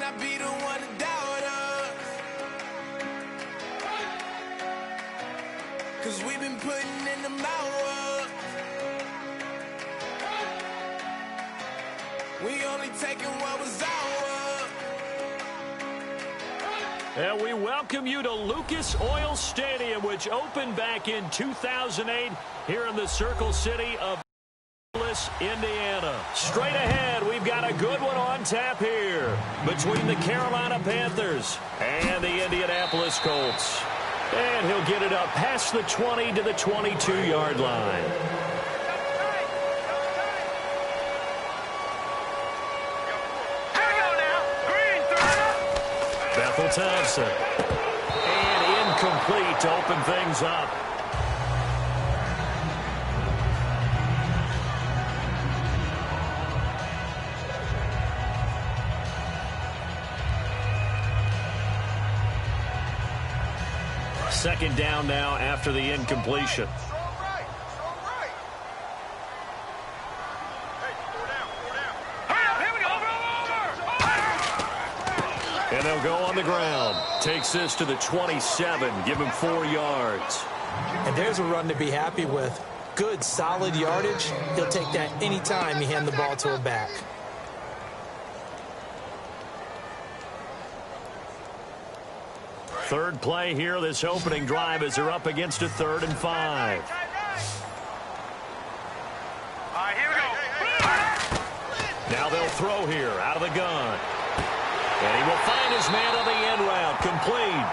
not be the one to doubt us. 'Cause we've been putting in the hours. We only taking what was ours. And we welcome you to Lucas Oil Stadium, which opened back in 2008 here in the Circle City of Indiana. Straight ahead, we've got a good one on tap here between the Carolina Panthers and the Indianapolis Colts. And he'll get it up past the 20 to the 22-yard line. Bethel Thompson. And incomplete to open things up. Second down now after the incompletion. And they'll go on the ground. Takes this to the 27. Give him 4 yards. And there's a run to be happy with. Good, solid yardage. He'll take that anytime you hand the ball to a back. Third play here, this opening drive, as they're up against a 3rd and 5. All right, here we go. Now they'll throw here, out of the gun. And he will find his man on the end route, complete.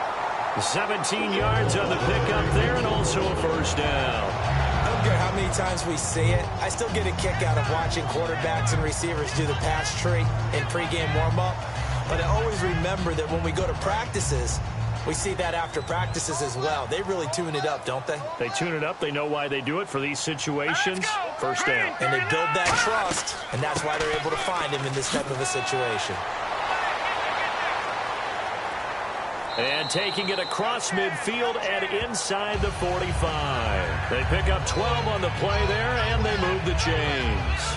17 yards on the pickup there, and also a first down. I don't care how many times we see it. I still get a kick out of watching quarterbacks and receivers do the pass tree in pregame warm-up. But I always remember that when we go to practices, we see that after practices as well. They really tune it up, don't they? They tune it up. They know why they do it for these situations. First down. And they build that trust, and that's why they're able to find him in this type of a situation. And taking it across midfield and inside the 45. They pick up 12 on the play there, and they move the chains.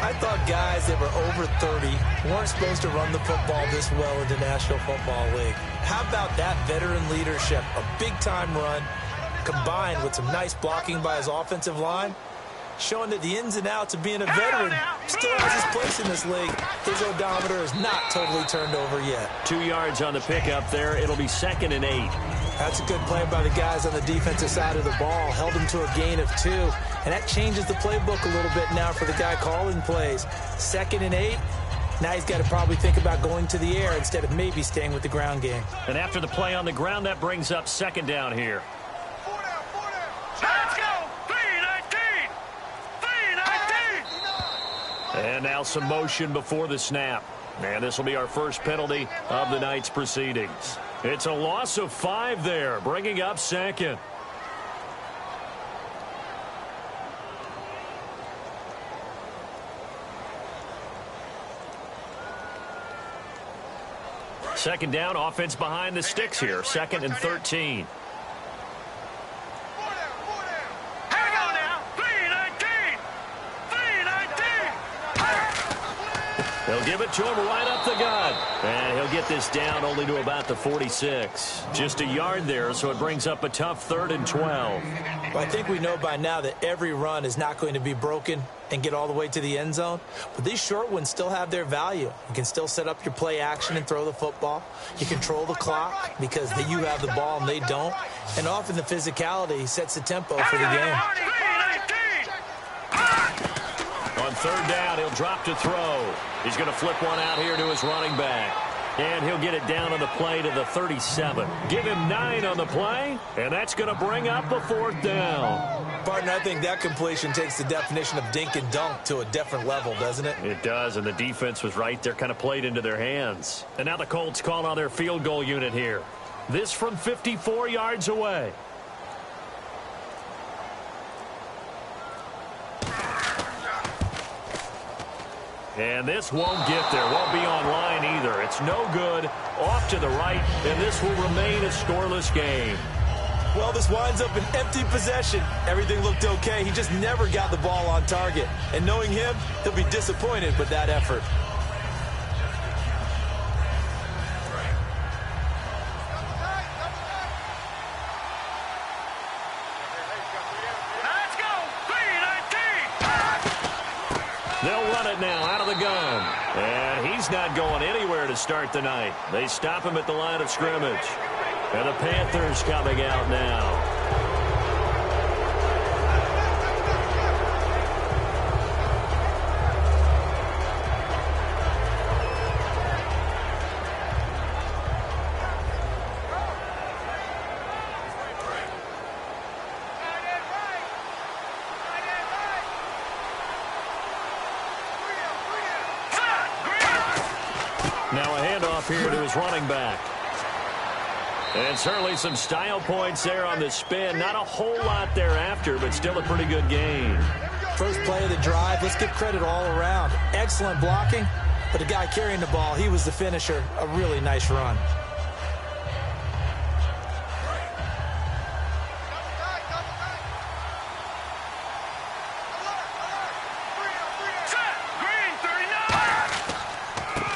I thought guys that were over 30 weren't supposed to run the football this well in the National Football League. How about that veteran leadership? A big-time run combined with some nice blocking by his offensive line, showing that the ins and outs of being a veteran still has his place in this league. His odometer is not totally turned over yet. 2 yards on the pickup there. It'll be 2nd and 8. That's a good play by the guys on the defensive side of the ball. Held him to a gain of 2. And that changes the playbook a little bit now for the guy calling plays. 2nd and 8. Now he's got to probably think about going to the air instead of maybe staying with the ground game. And after the play on the ground, that brings up 2nd down here. Let's go. 3-19. 3-19. And now some motion before the snap. And this will be our first penalty of the night's proceedings. It's a loss of 5 there, bringing up 2nd. Second down, offense behind the sticks here. 2nd and 13. They'll give it to him right up the gut. And he'll get this down only to about the 46. Just a yard there, so it brings up a tough 3rd and 12. Well, I think we know by now that every run is not going to be broken and get all the way to the end zone. But these short ones still have their value. You can still set up your play action and throw the football. You control the clock because you have the ball and they don't. And often the physicality sets the tempo for the game. On 3rd down, he'll drop to throw. He's going to flip one out here to his running back. And he'll get it down on the play to the 37. Give him 9 on the play, and that's going to bring up a 4th down. Partner, I think that completion takes the definition of dink and dunk to a different level, doesn't it? It does, and the defense was right there, kind of played into their hands. And now the Colts call on their field goal unit here. This from 54 yards away. And this won't get there. Won't be on line either. It's no good. Off to the right, and this will remain a scoreless game. Well, this winds up an empty possession. Everything looked okay. He just never got the ball on target. And knowing him, he'll be disappointed with that effort. They'll run it now out of the gun. And he's not going anywhere to start the night. They stop him at the line of scrimmage. And the Panthers coming out now. Now a handoff here to his running back. And certainly some style points there on the spin. Not a whole lot thereafter, but still a pretty good game. First play of the drive, let's give credit all around. Excellent blocking, but the guy carrying the ball, he was the finisher. A really nice run.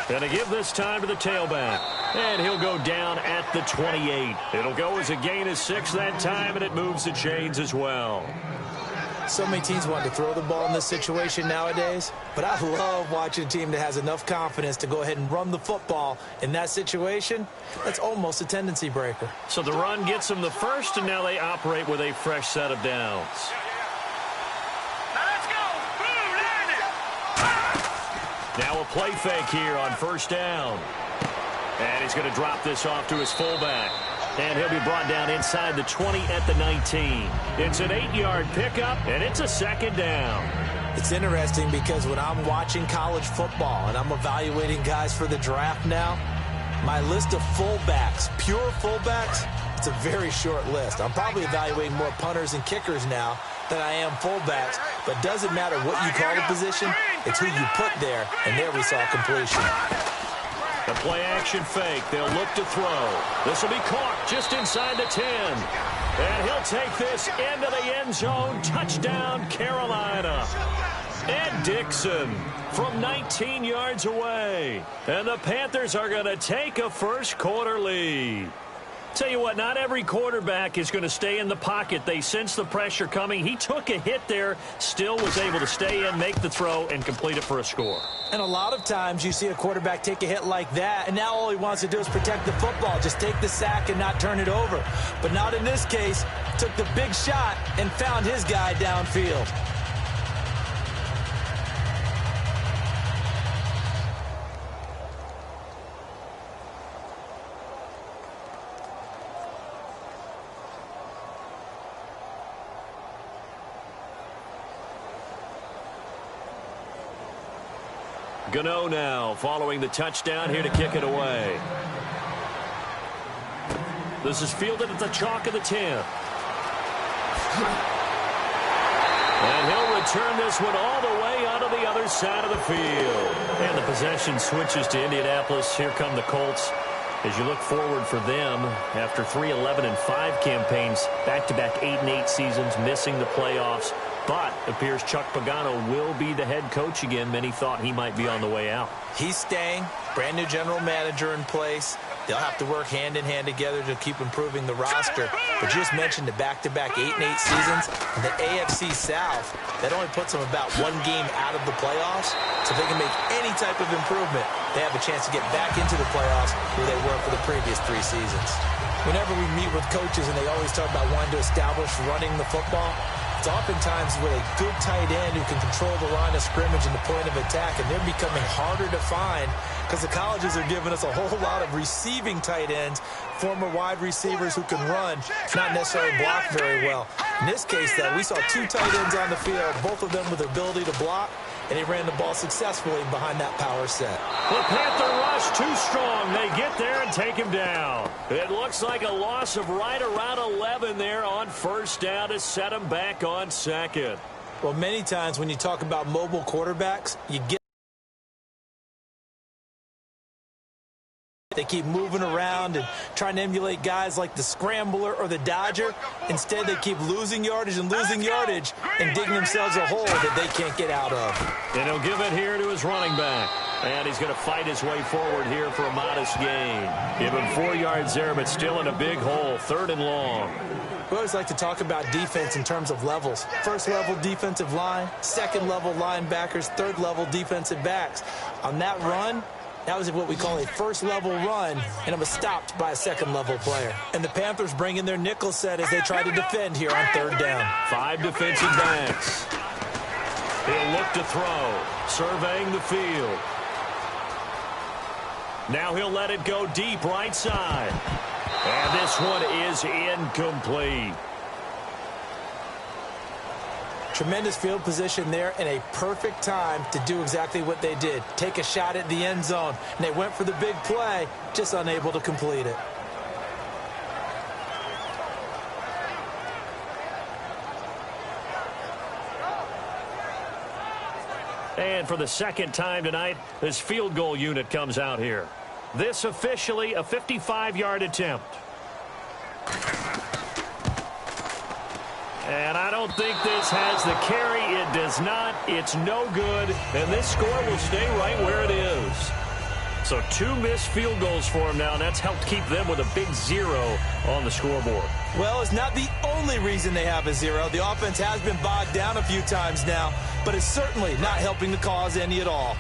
Going to give this time to the tailback. And he'll go down at the 28. It'll go as a gain of 6 that time, and it moves the chains as well. So many teams want to throw the ball in this situation nowadays, but I love watching a team that has enough confidence to go ahead and run the football. In that situation, that's almost a tendency breaker. So the run gets them the first, and now they operate with a fresh set of downs. Now a play fake here on first down. And he's going to drop this off to his fullback. And he'll be brought down inside the 20 at the 19. It's an 8-yard pickup, and it's a second down. It's interesting because when I'm watching college football and I'm evaluating guys for the draft now, my list of fullbacks, pure fullbacks, it's a very short list. I'm probably evaluating more punters and kickers now than I am fullbacks, but doesn't matter what you call the position, it's who you put there, and there we saw completion. The play-action fake. They'll look to throw. This will be caught just inside the 10. And he'll take this into the end zone. Touchdown, Carolina. Ed Dixon from 19 yards away. And the Panthers are going to take a first-quarter lead. Tell you what, not every quarterback is going to stay in the pocket. They sense the pressure coming. He took a hit there, still was able to stay in, make the throw, and complete it for a score. And a lot of times you see a quarterback take a hit like that, and now all he wants to do is protect the football, just take the sack and not turn it over. But not in this case. Took the big shot and found his guy downfield. Gano now following the touchdown here to kick it away. This is fielded at the chalk of the 10. And he'll return this one all the way onto the other side of the field. And the possession switches to Indianapolis. Here come the Colts. As you look forward for them, after 3 11-5 campaigns, back-to-back 8-8 seasons, missing the playoffs. But it appears Chuck Pagano will be the head coach again. Many thought he might be on the way out. He's staying. Brand new general manager in place. They'll have to work hand-in-hand together to keep improving the roster. But you just mentioned the back-to-back 8-8 seasons. In the AFC South, that only puts them about 1 game out of the playoffs. So if they can make any type of improvement, they have a chance to get back into the playoffs where they were for the previous 3 seasons. Whenever we meet with coaches and they always talk about wanting to establish running the football, it's oftentimes with a good tight end who can control the line of scrimmage and the point of attack, and they're becoming harder to find because the colleges are giving us a whole lot of receiving tight ends, former wide receivers who can run, not necessarily block very well. In this case, though, we saw 2 tight ends on the field, both of them with the ability to block, and he ran the ball successfully behind that power set. The Panther rush too strong. They get there and take him down. It looks like a loss of right around 11 there on first down to set him back on second. Well, many times when you talk about mobile quarterbacks, you get They keep moving around and trying to emulate guys like the scrambler or the dodger. Instead, they keep losing yardage and losing yardage and digging themselves a hole that they can't get out of. And he'll give it here to his running back. And he's going to fight his way forward here for a modest gain. Give him 4 yards there, but still in a big hole, 3rd and long. We always like to talk about defense in terms of levels. First level defensive line, second level linebackers, third level defensive backs. On that run, that was what we call a first level run, and it was stopped by a second level player. And the Panthers bring in their nickel set as they try to defend here on 3rd down. 5 defensive backs. He'll look to throw, surveying the field. Now he'll let it go deep right side. And this one is incomplete. Tremendous field position there and a perfect time to do exactly what they did. Take a shot at the end zone. And they went for the big play, just unable to complete it. And for the second time tonight, this field goal unit comes out here. This officially a 55-yard attempt. And I don't think this has the carry. It does not. It's no good. And this score will stay right where it is. So 2 missed field goals for him now, and that's helped keep them with a big 0 on the scoreboard. Well, it's not the only reason they have a 0. The offense has been bogged down a few times now, but it's certainly not helping the cause any at all.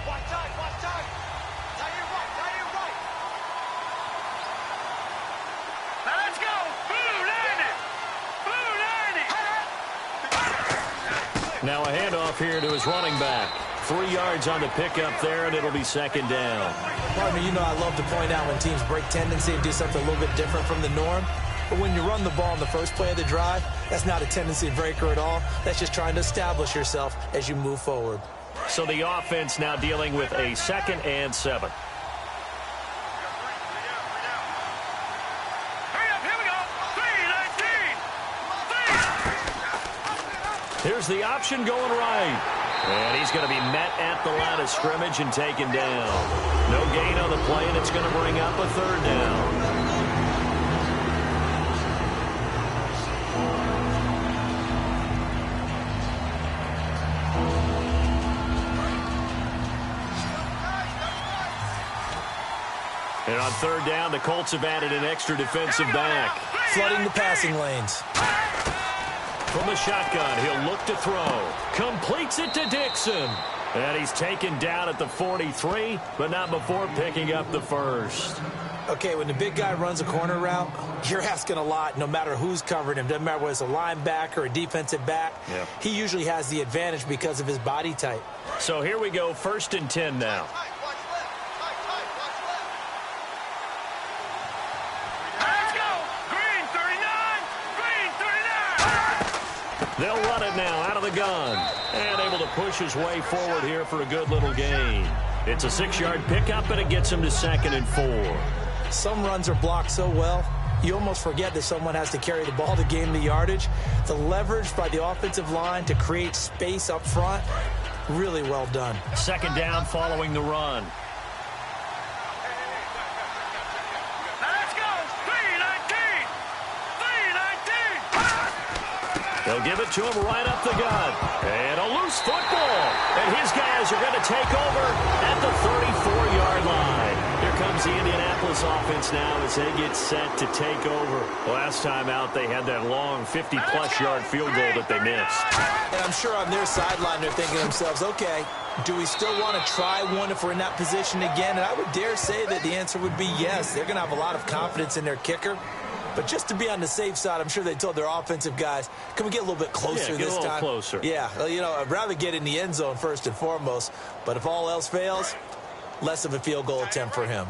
Now a handoff here to his running back. 3 yards on the pickup there, and it'll be 2nd down. Well, I mean, you know I love to point out when teams break tendency and do something a little bit different from the norm. But when you run the ball in the first play of the drive, that's not a tendency breaker at all. That's just trying to establish yourself as you move forward. So the offense now dealing with a 2nd and 7. Here's the option going right. And he's going to be met at the line of scrimmage and taken down. No gain on the play, and it's going to bring up a 3rd down. And on 3rd down, the Colts have added an extra defensive back. Flooding the passing lanes. From the shotgun, he'll look to throw. Completes it to Dixon. And he's taken down at the 43, but not before picking up the 1st. Okay, when the big guy runs a corner route, you're asking a lot no matter who's covering him. Doesn't matter whether it's a linebacker or a defensive back. Yeah. He usually has the advantage because of his body type. So here we go, 1st and 10 now. They'll run it now out of the gun. And able to push his way forward here for a good little gain. It's a 6-yard pickup, and it gets him to 2nd and 4. Some runs are blocked so well, you almost forget that someone has to carry the ball to gain the yardage. The leverage by the offensive line to create space up front, really well done. 2nd down following the run. They'll give it to him right up the gut. And a loose football. And his guys are going to take over at the 34-yard line. Here comes the Indianapolis offense now as they get set to take over. Last time out, they had that long 50-plus yard field goal that they missed. And I'm sure on their sideline they're thinking to themselves, okay, do we still want to try one if we're in that position again? And I would dare say that the answer would be yes. They're going to have a lot of confidence in their kicker. But just to be on the safe side, I'm sure they told their offensive guys, can we get a little bit closer this time? Get a little closer. Yeah, well, you know, I'd rather get in the end zone first and foremost. But if all else fails, less of a field goal attempt for him.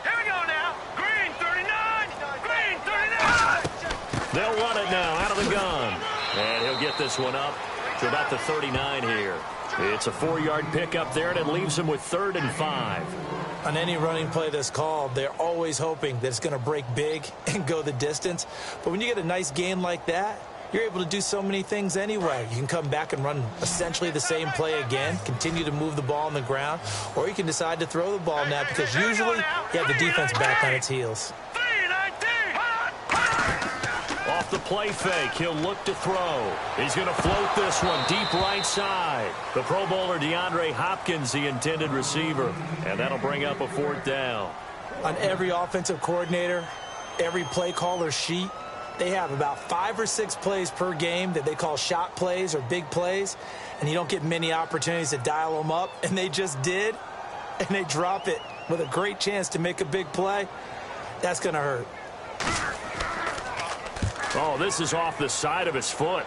Here we go now. Green 39. Green 39. They'll run it now out of the gun. And he'll get this one up to about the 39 here. It's a 4-yard pickup there, and it leaves him with 3rd and 5. On any running play that's called, they're always hoping that it's going to break big and go the distance. But when you get a nice gain like that, you're able to do so many things anyway. You can come back and run essentially the same play again, continue to move the ball on the ground, or you can decide to throw the ball now because usually you have the defense back on its heels. Off the play fake, he'll look to throw. He's going to float this one deep right side. The Pro Bowler DeAndre Hopkins, the intended receiver, and that'll bring up a 4th down. On every offensive coordinator, every play caller sheet, they have about 5 or 6 plays per game that they call shot plays or big plays, and you don't get many opportunities to dial them up, and they just did, and they drop it with a great chance to make a big play. That's going to hurt. Oh, this is off the side of his foot.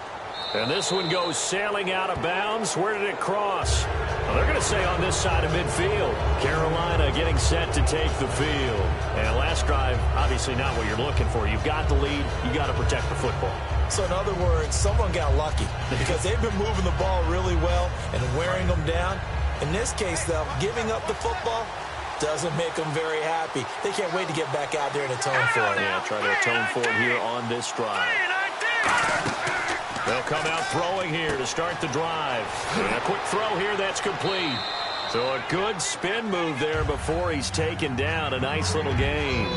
And this one goes sailing out of bounds. Where did it cross? Well, they're going to say on this side of midfield. Carolina getting set to take the field. And last drive, obviously not what you're looking for. You've got the lead. You got to protect the football. So in other words, someone got lucky because they've been moving the ball really well and wearing them down. In this case, though, giving up the football doesn't make them very happy. They can't wait to get back out there and atone for it. Yeah, try to atone for it here on this drive. They'll come out throwing here to start the drive. And a quick throw here, that's complete. So a good spin move there before he's taken down. A nice little gain.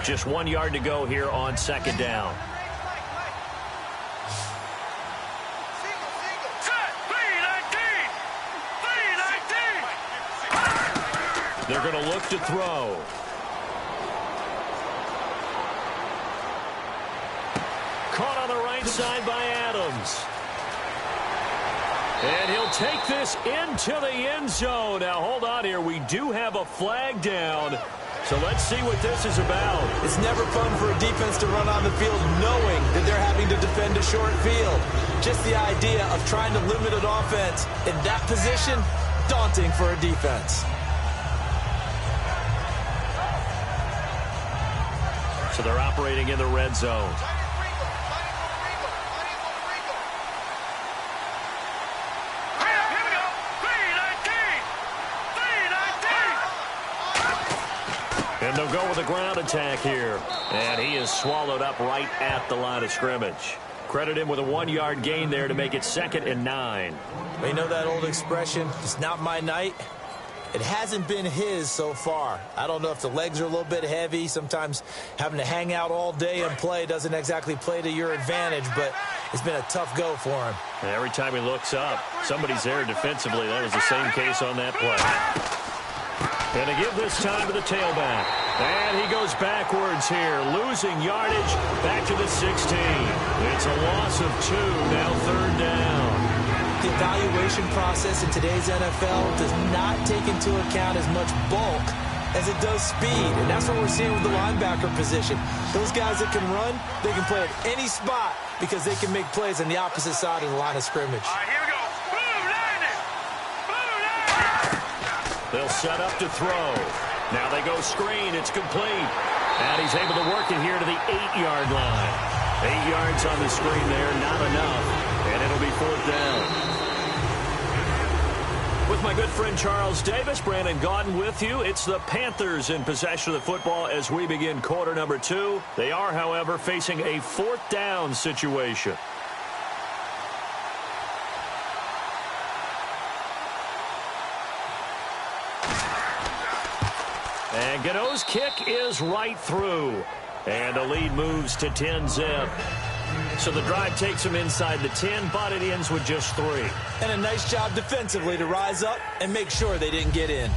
Just 1 yard to go here on 2nd down. They're going to look to throw. Caught on the right side by Adams. And he'll take this into the end zone. Now, hold on here. We do have a flag down. So let's see what this is about. It's never fun for a defense to run on the field knowing that they're having to defend a short field. Just the idea of trying to limit an offense in that position, daunting for a defense. So they're operating in the red zone. And they'll go with a ground attack here. And he is swallowed up right at the line of scrimmage. Credit him with a 1 yard gain there to make it 2nd and 9. You know that old expression, it's not my night? It hasn't been his so far. I don't know if the legs are a little bit heavy. Sometimes having to hang out all day and play doesn't exactly play to your advantage, but it's been a tough go for him. And every time he looks up, somebody's there defensively. That was the same case on that play. And to give this time to the tailback. And he goes backwards here, losing yardage back to the 16. It's a loss of 2, now 3rd down. The evaluation process in today's NFL does not take into account as much bulk as it does speed, and that's what we're seeing with the linebacker position. Those guys that can run, they can play at any spot because they can make plays on the opposite side of the line of scrimmage. All right, here we go. Boom, landing. Boom, landing. They'll set up to throw. Now they go screen. It's complete. And he's able to work it here to the 8-yard line. 8 yards on the screen there, not enough. And it'll be 4th down. With my good friend Charles Davis, Brandon Gaudin with you. It's the Panthers in possession of the football as we begin quarter number 2. They are, however, facing a 4th down situation. And Gano's kick is right through. And the lead moves to 10-zip. So the drive takes them inside the 10, but it ends with just 3. And a nice job defensively to rise up and make sure they didn't get in.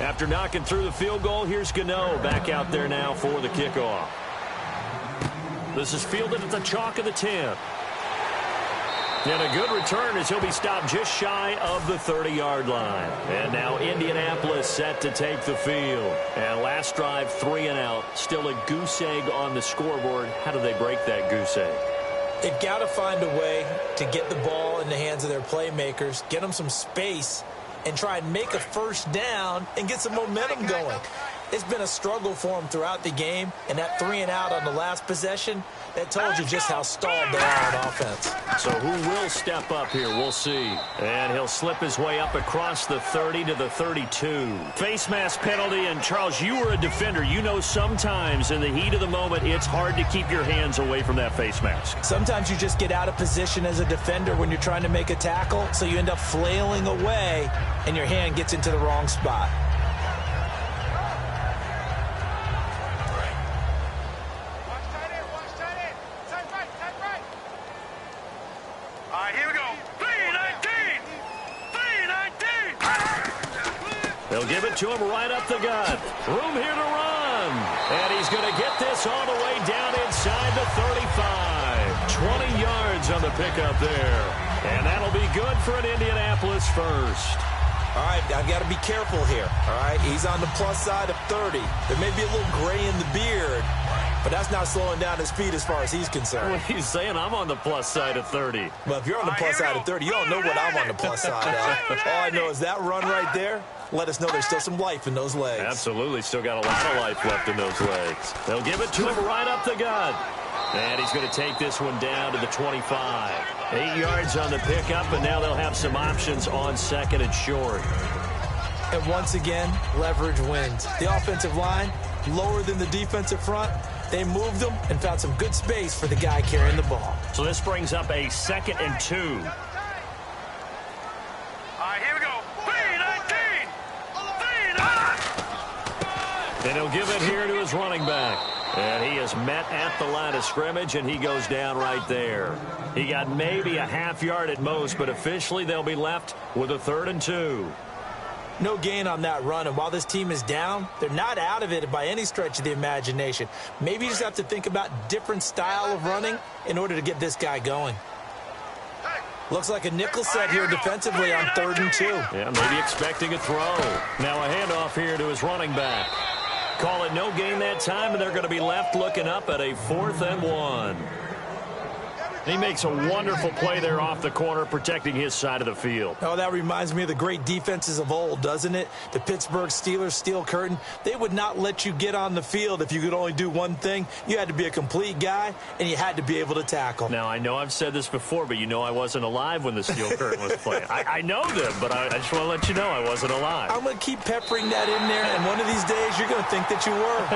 After knocking through the field goal, here's Gano back out there now for the kickoff. This is fielded at the chalk of the 10. And a good return as he'll be stopped just shy of the 30-yard line. And now Indianapolis set to take the field. And last drive, 3 and out. Still a goose egg on the scoreboard. How do they break that goose egg? They've got to find a way to get the ball in the hands of their playmakers, get them some space, and try and make a first down and get some momentum going. It's been a struggle for them throughout the game, and that 3-and-out on the last possession, that told you just how stalled they are on offense. So who will step up here? We'll see. And he'll slip his way up across the 30 to the 32. Face mask penalty, and Charles, you were a defender. You know sometimes in the heat of the moment, it's hard to keep your hands away from that face mask. Sometimes you just get out of position as a defender when you're trying to make a tackle, so you end up flailing away, and your hand gets into the wrong spot. They'll give it to him right up the gut. Room here to run. And he's going to get this all the way down inside the 35. 20 yards on the pickup there. And that'll be good for an Indianapolis first. All right, I've got to be careful here. All right, he's on the plus side of 30. There may be a little gray in the beard, but that's not slowing down his speed as far as he's concerned. What are you saying? I'm on the plus side of 30. Well, if you're on the plus side of 30, you don't know what I'm on the plus side of. All I know is that run right there, let us know there's still some life in those legs. Absolutely, still got a lot of life left in those legs. They'll give it to him right up the gut. And he's going to take this one down to the 25. 8 yards on the pickup, and now they'll have some options on second and short. And once again, leverage wins. The offensive line, lower than the defensive front. They moved them and found some good space for the guy carrying the ball. So this brings up a 2nd and 2. All right, here we go. 3-19. 3-9. And he'll give it here to his running back. And he is met at the line of scrimmage, and he goes down right there. He got maybe a half yard at most, but officially they'll be left with a 3rd and 2. No gain on that run, and while this team is down, they're not out of it by any stretch of the imagination. Maybe you just have to think about different style of running in order to get this guy going. Looks like a nickel set here defensively on 3rd and 2. Yeah, maybe expecting a throw. Now a handoff here to his running back. Call it no gain that time, and they're going to be left looking up at a 4th and 1. He makes a wonderful play there off the corner, protecting his side of the field. Oh, that reminds me of the great defenses of old, doesn't it? The Pittsburgh Steelers steel curtain. They would not let you get on the field if you could only do one thing. You had to be a complete guy, and you had to be able to tackle. Now, I know I've said this before, but you know I wasn't alive when the steel curtain was playing. I know them, but I just want to let you know I wasn't alive. I'm going to keep peppering that in there, and one of these days you're going to think that you were.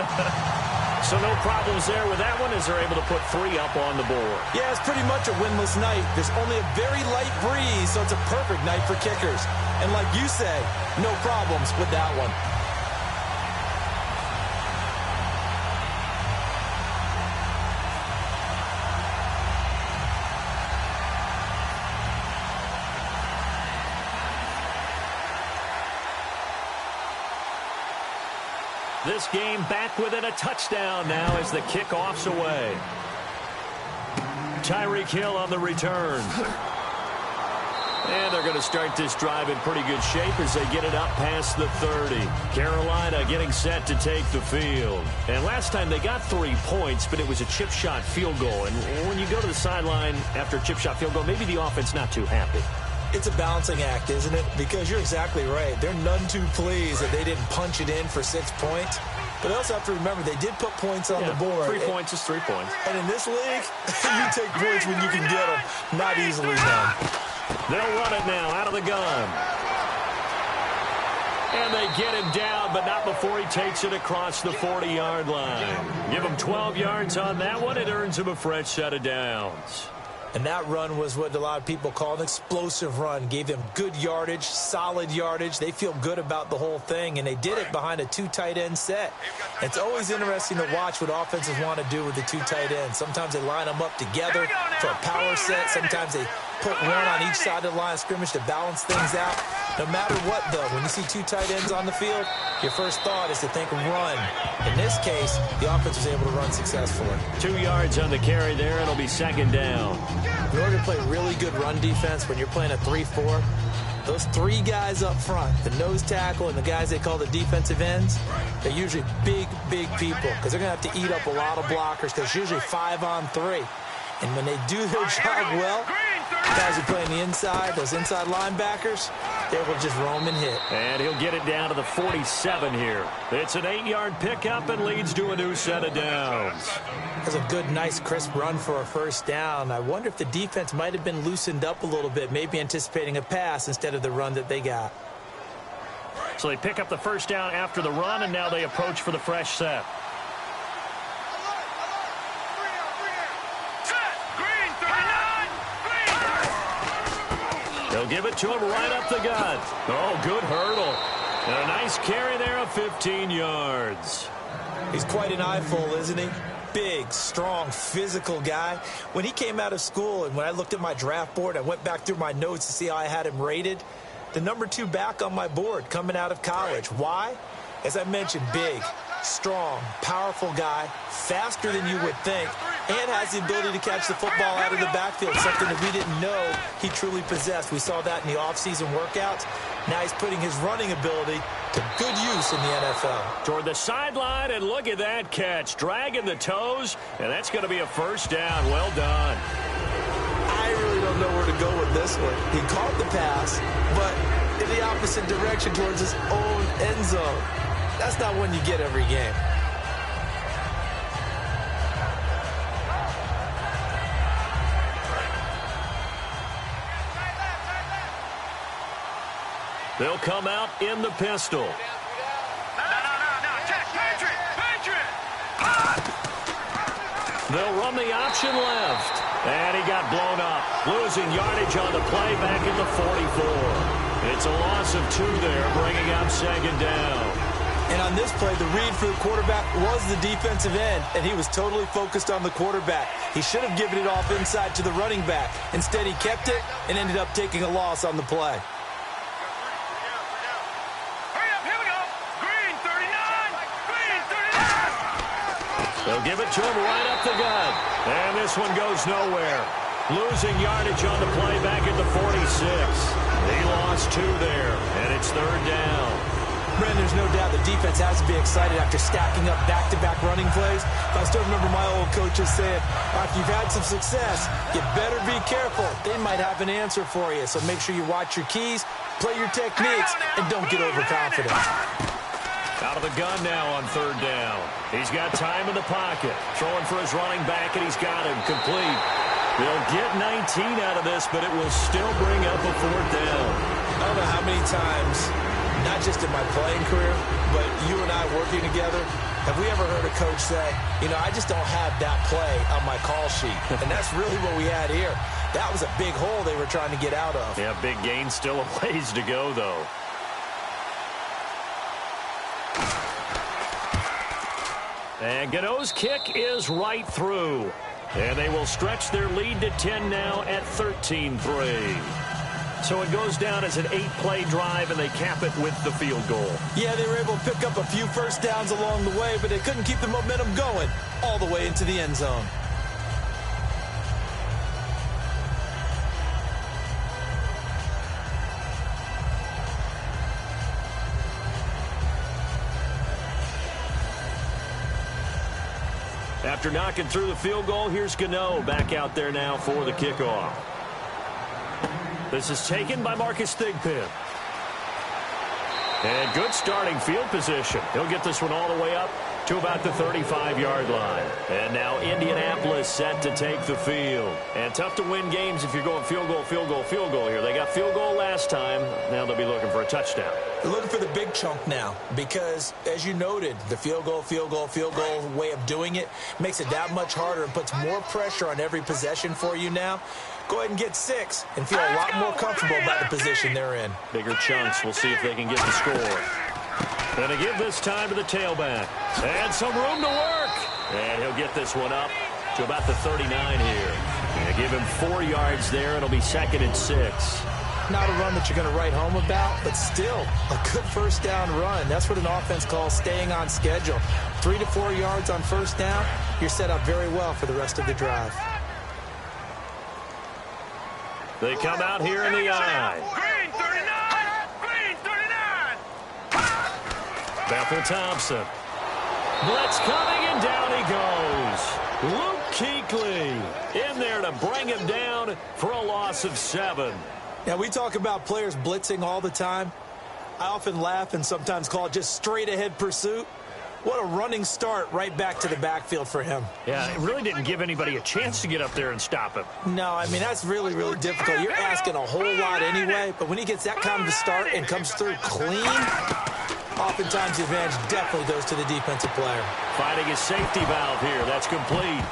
So no problems there with that one as they're able to put 3 up on the board. Yeah, it's pretty much a winless night. There's only a very light breeze, so it's a perfect night for kickers. And like you say, no problems with that one. This game back within a touchdown now as the kickoff's away. Tyreek Hill on the return. And they're going to start this drive in pretty good shape as they get it up past the 30. Carolina getting set to take the field. And last time they got 3 points, but it was a chip shot field goal. And when you go to the sideline after a chip shot field goal, maybe the offense not too happy. It's a balancing act, isn't it? Because you're exactly right. They're none too pleased that they didn't punch it in for 6 points. But they also have to remember they did put points on the board. 3 points is 3 points. And in this league, you take points when you can get them. Not easily done. They'll run it now out of the gun. And they get him down, but not before he takes it across the 40-yard line. Give him 12 yards on that one. It earns him a fresh set of downs. And that run was what a lot of people call an explosive run. Gave them good yardage, solid yardage. They feel good about the whole thing, and they did it behind a 2 tight end set. It's always interesting to watch what offenses want to do with the 2 tight ends. Sometimes they line them up together for a power set. Sometimes they put one on each side of the line of scrimmage to balance things out. No matter what, though, when you see 2 tight ends on the field, your first thought is to think run. In this case, the offense was able to run successfully. 2 yards on the carry there. It'll be 2nd down. In order to play really good run defense when you're playing a 3-4, those 3 guys up front, the nose tackle and the guys they call the defensive ends, they're usually big, big people because they're going to have to eat up a lot of blockers because it's usually 5 on 3. And when they do their job well, guys who play on the inside, those inside linebackers, they will just roam and hit. And he'll get it down to the 47 here. It's an 8-yard pickup and leads to a new set of downs. That's a good, nice, crisp run for a first down. I wonder if the defense might have been loosened up a little bit, maybe anticipating a pass instead of the run that they got. So they pick up the first down after the run, and now they approach for the fresh set. They'll give it to him right up the gut. Oh, good hurdle. And a nice carry there of 15 yards. He's quite an eyeful, isn't he? Big, strong, physical guy. When he came out of school and when I looked at my draft board, I went back through my notes to see how I had him rated. The number 2 back on my board coming out of college. Why? As I mentioned, big, strong, powerful guy, faster than you would think, and has the ability to catch the football out of the backfield, something that we didn't know he truly possessed. We saw that in the offseason workouts. Now he's putting his running ability to good use in the NFL. Toward the sideline, and look at that catch. Dragging the toes, and that's going to be a first down. Well done. I really don't know where to go with this one. He caught the pass, but in the opposite direction towards his own end zone. That's not one you get every game. They'll come out in the pistol. No. Check. Patriot. They'll run the option left. And he got blown up. Losing yardage on the play back at the 44. It's a loss of 2 there, bringing up second down. And on this play, the read for the quarterback was the defensive end, and he was totally focused on the quarterback. He should have given it off inside to the running back. Instead, he kept it and ended up taking a loss on the play. They'll give it to him right up the gut. And this one goes nowhere. Losing yardage on the play back at the 46. He lost 2 there, and it's third down. Brent, there's no doubt the defense has to be excited after stacking up back-to-back running plays. I still remember my old coaches saying, after you've had some success, you better be careful. They might have an answer for you. So make sure you watch your keys, play your techniques, and don't get overconfident. Out of the gun now on third down. He's got time in the pocket. Throwing for his running back, and he's got him complete. They'll get 19 out of this, but it will still bring up a fourth down. I don't know how many times, not just in my playing career, but you and I working together, have we ever heard a coach say, I just don't have that play on my call sheet. And that's really what we had here. That was a big hole they were trying to get out of. Yeah, big gain, still a ways to go, though. And Gano's kick is right through. And they will stretch their lead to 10 now at 13-3. So it goes down as an 8-play drive, and they cap it with the field goal. Yeah, they were able to pick up a few first downs along the way, but they couldn't keep the momentum going all the way into the end zone. After knocking through the field goal, here's Gano back out there now for the kickoff. This is taken by Marcus Thigpen. And good starting field position. He'll get this one all the way up to about the 35-yard line. And now Indianapolis set to take the field. And tough to win games if you're going field goal here. They got field goal last time. Now they'll be looking for a touchdown. They're looking for the big chunk now because, as you noted, the field goal way of doing it makes it that much harder and puts more pressure on every possession for you now. Go ahead and get 6 and feel a lot more comfortable about the position they're in. Bigger chunks. We'll see if they can get the score. And to give this time to the tailback. And some room to work. And he'll get this one up to about the 39 here. And give him 4 yards there. It'll be 2nd and 6. Not a run that you're going to write home about, but still a good first down run. That's what an offense calls staying on schedule. 3 to 4 yards on first down, you're set up very well for the rest of the drive. They come out here in the I. Green 39! Bethel Thompson. Blitz coming, and down he goes. Luke Kuechly in there to bring him down for a loss of 7. Now, we talk about players blitzing all the time. I often laugh and sometimes call it just straight-ahead pursuit. What a running start right back to the backfield for him. Yeah, it really didn't give anybody a chance to get up there and stop him. No, I mean, that's really, really difficult. You're asking a whole lot anyway, but when he gets that kind of a start and comes through clean, oftentimes the advantage definitely goes to the defensive player. Finding his safety valve here. That's complete.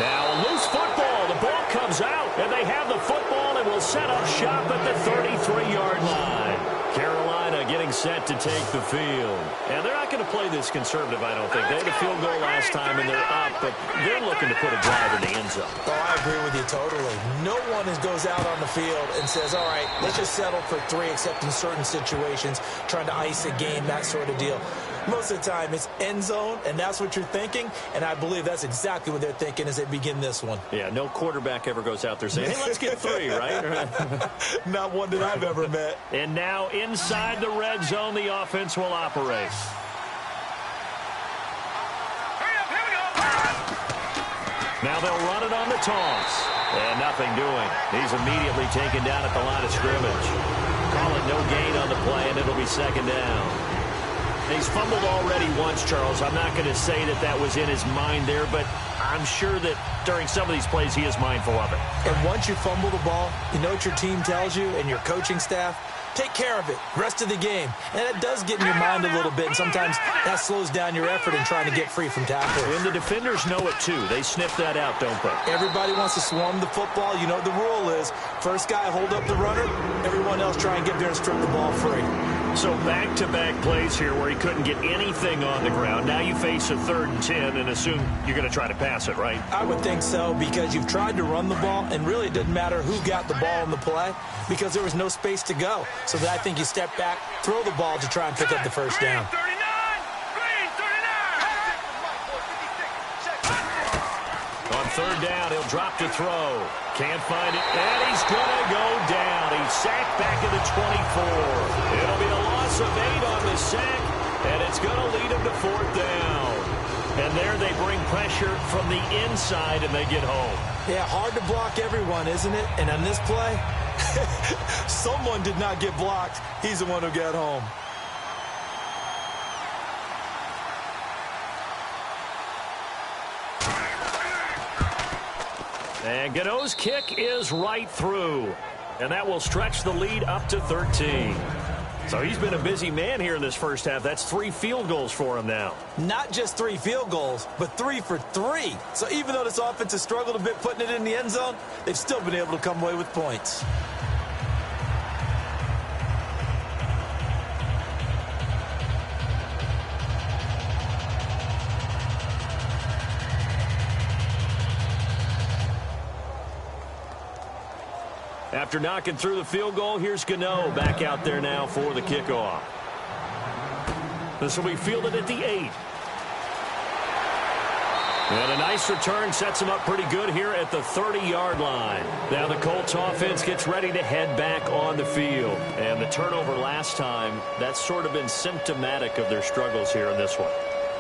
Now a loose football. The ball comes out, and they have the football and will set up shop at the 33-yard line. Carolina getting set to take the field. And they're not going to play this conservative, I don't think. They had a field goal last time, and they're up, but they're looking to put a drive in the end zone. Oh, I agree with you totally. No one goes out on the field and says, all right, let's just settle for 3, except in certain situations, trying to ice a game, that sort of deal. Most of the time, it's end zone, and that's what you're thinking, and I believe that's exactly what they're thinking as they begin this one. Yeah, no quarterback ever goes out there saying, hey, let's get 3, right? Not one that I've ever met. And now inside the red zone, the offense will operate. Now they'll run it on the toss. And nothing doing. He's immediately taken down at the line of scrimmage. Call it no gain on the play, and it'll be second down. He's fumbled already once, Charles. I'm not going to say that that was in his mind there, but I'm sure that during some of these plays he is mindful of it. And once you fumble the ball, you know what your team tells you and your coaching staff? Take care of it. Rest of the game. And it does get in your mind a little bit, and sometimes that slows down your effort in trying to get free from tackles. And the defenders know it, too. They sniff that out, don't they? Everybody wants to swarm the football. You know what the rule is. First guy, hold up the runner. Everyone else try and get there and strip the ball free. So back-to-back plays here where he couldn't get anything on the ground. Now you face a 3rd and 10 and assume you're going to try to pass it, right? I would think so, because you've tried to run the ball, and really it didn't matter who got the ball in the play because there was no space to go. So that I think you step back, throw the ball to try and pick up the first down. On 3rd down, he'll drop to throw. Can't find it, and he's going to go down. He's sacked back at the 24. It'll be a loss of 8 on the sack, and it's going to lead him to 4th down. And there they bring pressure from the inside, and they get home. Yeah, hard to block everyone, isn't it? And on this play, someone did not get blocked. He's the one who got home. And Gano's kick is right through. And that will stretch the lead up to 13. So he's been a busy man here in this first half. That's 3 field goals for him now. Not just 3 field goals, but 3 for 3. So even though this offense has struggled a bit putting it in the end zone, they've still been able to come away with points. After knocking through the field goal, here's Gano back out there now for the kickoff. This will be fielded at the 8. And a nice return sets him up pretty good here at the 30-yard line. Now the Colts offense gets ready to head back on the field. And the turnover last time, that's sort of been symptomatic of their struggles here in this one.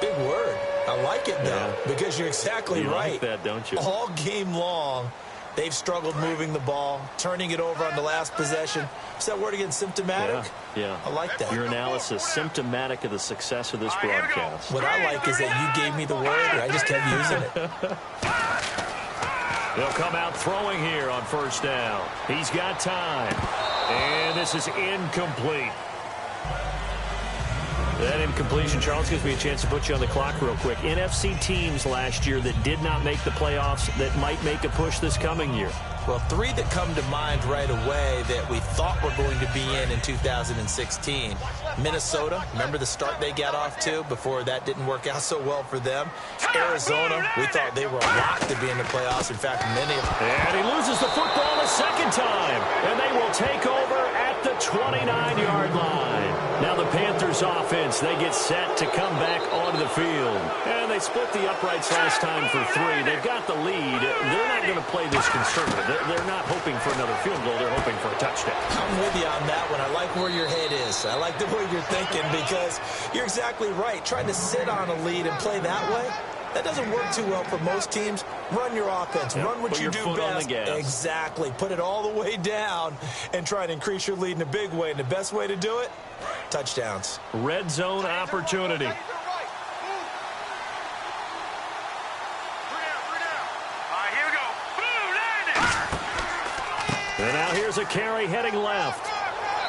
Big word. I like it, though, because you're exactly right. You like that, don't you? All game long, they've struggled moving the ball, turning it over on the last possession. What's that word again, symptomatic? Yeah. I like that. Your analysis, symptomatic of the success of this broadcast. What I like is that you gave me the word, and I just kept using it. They'll come out throwing here on 1st down. He's got time. And this is incomplete. That incompletion, Charles, gives me a chance to put you on the clock real quick. NFC teams last year that did not make the playoffs that might make a push this coming year. Well, 3 that come to mind right away that we thought were going to be in 2016. Minnesota, remember the start they got off to before that didn't work out so well for them. Arizona, we thought they were locked to be in the playoffs. In fact, many of them. And he loses the football a second time. And they will take over at the 29-yard line. Now the Panthers offense, they get set to come back onto the field. And they split the uprights last time for 3. They've got the lead. They're not going to play this conservative. They're not hoping for another field goal. They're hoping for a touchdown. I'm with you on that one. I like where your head is. I like the way you're thinking because you're exactly right. Trying to sit on a lead and play that way, That doesn't work too well for most teams. Run your offense. Run what you do best. Exactly. Put it all the way down and try and increase your lead in a big way. And the best way to do it, touchdowns. Red zone opportunity. And now here's a carry heading left.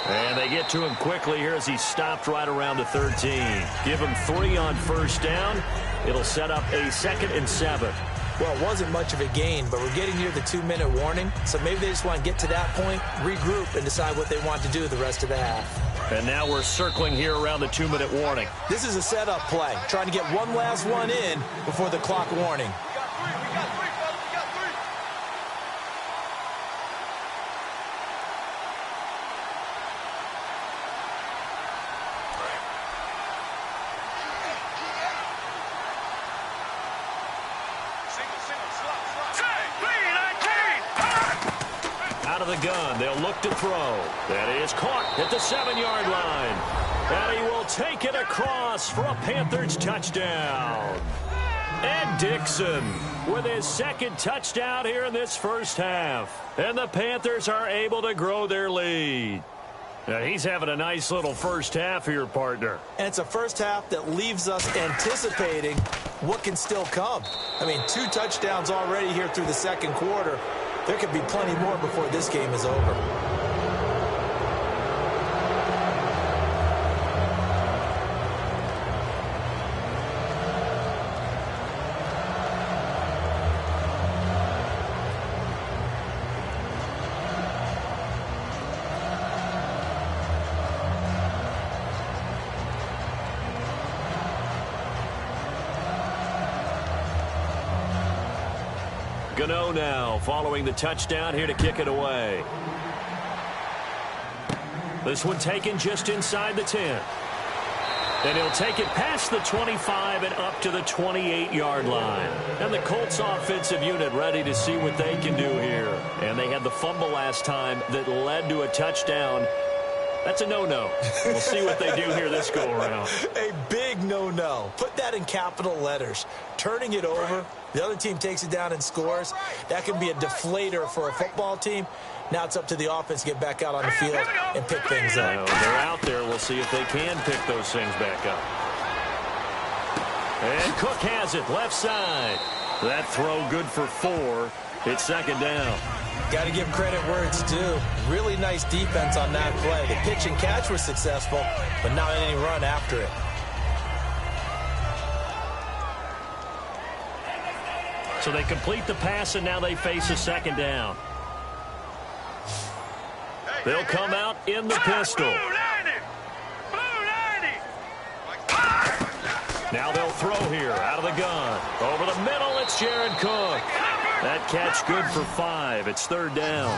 And they get to him quickly here as he stopped right around the 13. Give him 3 on first down. It'll set up a 2nd and 7. Well, it wasn't much of a gain, but we're getting near the 2-minute warning. So maybe they just want to get to that point, regroup, and decide what they want to do the rest of the half. And now we're circling here around the 2-minute warning. This is a setup play, trying to get one last one in before the clock warning. Out of the gun, they'll look to throw. That is caught at the 7-yard line. And he will take it across for a Panthers touchdown. Ed Dixon with his 2nd touchdown here in this first half. And the Panthers are able to grow their lead. Now, he's having a nice little first half here, partner. And it's a first half that leaves us anticipating what can still come. I mean, 2 touchdowns already here through the 2nd quarter. There could be plenty more before this game is over. Gano now following the touchdown here to kick it away. This one taken just inside the 10. And he'll take it past the 25 and up to the 28-yard line. And the Colts offensive unit ready to see what they can do here. And they had the fumble last time that led to a touchdown. That's a no-no. We'll see what they do here this go-around. A big no-no. Put that in capital letters. Turning it over, the other team takes it down and scores. That can be a deflator for a football team. Now it's up to the offense to get back out on the field and pick things up. Well, they're out there. We'll see if they can pick those things back up. And Cook has it, left side. That throw good for 4. It's 2nd down. Got to give credit where it's due. Really nice defense on that play. The pitch and catch was successful, but not any run after it. So they complete the pass, and now they face a 2nd down. They'll come out in the pistol. Now they'll throw here out of the gun. Over the middle, it's Jared Cook. That catch good for 5. It's 3rd down.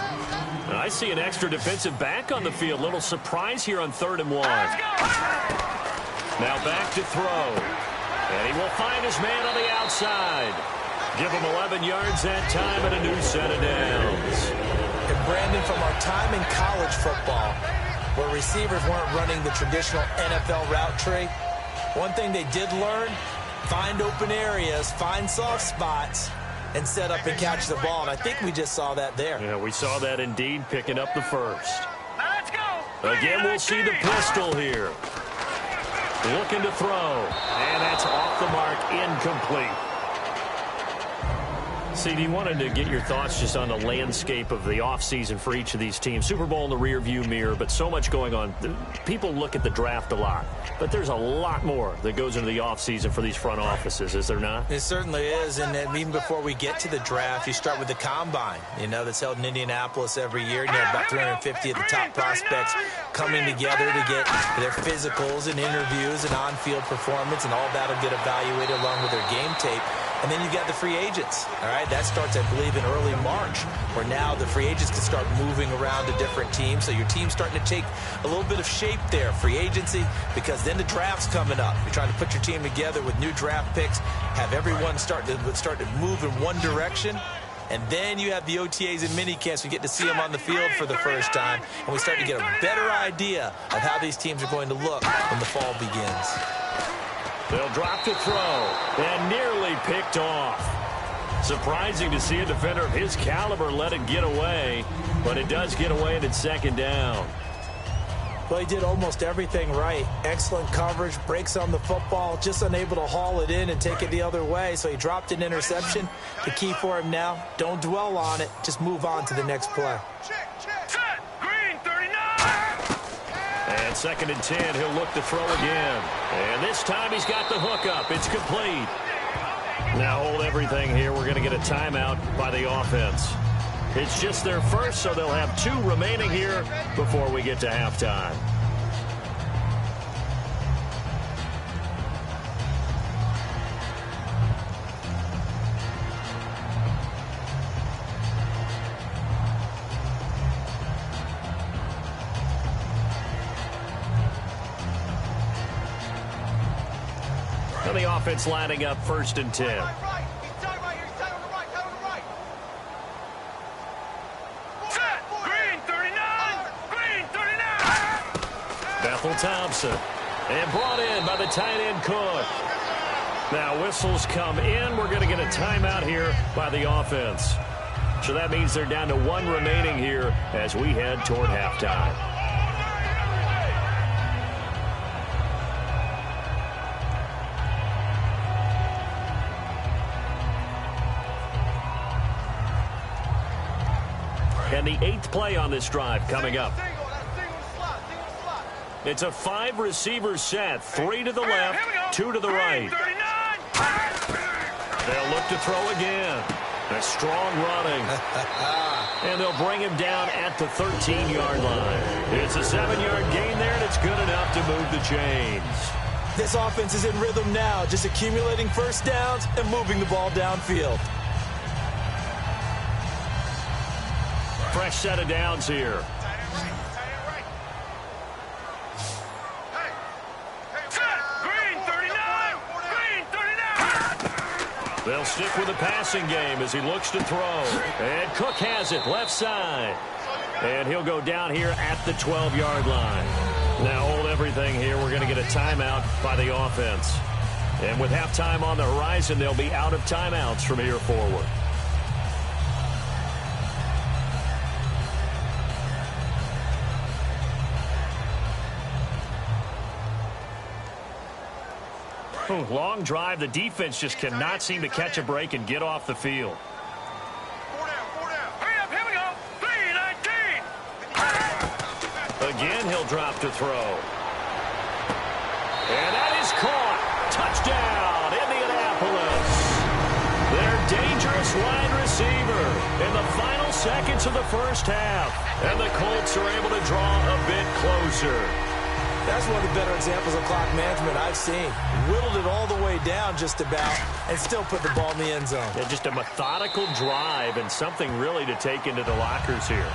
And I see an extra defensive back on the field. Little surprise here on 3rd and 1. Now back to throw. And he will find his man on the outside. Give him 11 yards that time and a new set of downs. And Brandon, from our time in college football, where receivers weren't running the traditional NFL route tree, one thing they did learn, find open areas, find soft spots, and set up and catch the ball. And I think we just saw that there. Yeah, we saw that indeed, picking up the first. Let's go. Again, we'll see the pistol here. Looking to throw. And that's off the mark, incomplete. CD, wanted to get your thoughts just on the landscape of the offseason for each of these teams. Super Bowl in the rearview mirror, but so much going on. People look at the draft a lot, but there's a lot more that goes into the offseason for these front offices, is there not? It certainly is, and even before we get to the draft, you start with the combine, that's held in Indianapolis every year. And you have about 350 of the top prospects coming together to get their physicals and interviews and on-field performance, and all that will get evaluated along with their game tape. And then you've got the free agents, all right? That starts, I believe, in early March, where now the free agents can start moving around to different teams. So your team's starting to take a little bit of shape there, free agency, because then the draft's coming up. You're trying to put your team together with new draft picks, have everyone start to move in one direction. And then you have the OTAs and minicamps. We get to see them on the field for the first time. And we start to get a better idea of how these teams are going to look when the fall begins. They'll drop to throw, and nearly picked off. Surprising to see a defender of his caliber let it get away, but it does get away and it's second down. Well, he did almost everything right. Excellent coverage, breaks on the football, just unable to haul it in and take it the other way. So he dropped an interception. The key for him now, don't dwell on it. Just move on to the next play. Set. Green 39. And second and 10, he'll look to throw again. And this time he's got the hook up. It's complete. Now hold everything here. We're going to get a timeout by the offense. It's just their first, so they'll have 2 remaining here before we get to halftime. And the offense lining up first and 10. Thompson, and brought in by the tight end Cook. Now whistles come in. We're going to get a timeout here by the offense. So that means they're down to 1 remaining here as we head toward halftime. And the 8th play on this drive coming up. It's a 5-receiver set. 3 to the left, 2 to the right. They'll look to throw again. A strong running. And they'll bring him down at the 13-yard line. It's a 7-yard gain there, and it's good enough to move the chains. This offense is in rhythm now, just accumulating first downs and moving the ball downfield. Fresh set of downs here. They'll stick with the passing game as he looks to throw. And Cook has it left side. And he'll go down here at the 12-yard line. Now hold everything here. We're going to get a timeout by the offense. And with halftime on the horizon, they'll be out of timeouts from here forward. Long drive. The defense just cannot seem to catch a break and get off the field. 4 down. Hurry up, here we go. 3-19. Again, he'll drop to throw. And that is caught. Touchdown, Indianapolis. Their dangerous wide receiver in the final seconds of the first half. And the Colts are able to draw a bit closer. That's one of the better examples of clock management I've seen. Whittled it all the way down just about and still put the ball in the end zone. Yeah, just a methodical drive and something really to take into the lockers here.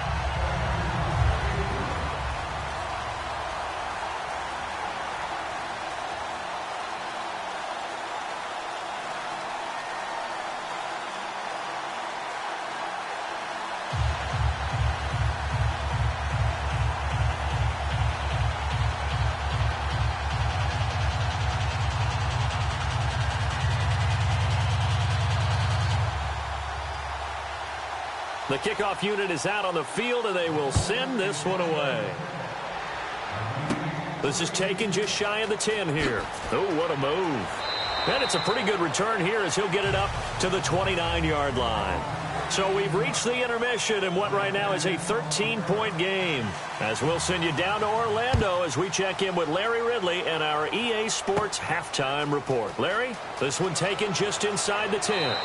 The kickoff unit is out on the field, and they will send this one away. This is taken just shy of the 10 here. Oh, what a move. And it's a pretty good return here as he'll get it up to the 29-yard line. So we've reached the intermission in what right now is a 13-point game. As we'll send you down to Orlando as we check in with Larry Ridley and our EA Sports halftime report. Larry, this one taken just inside the 10.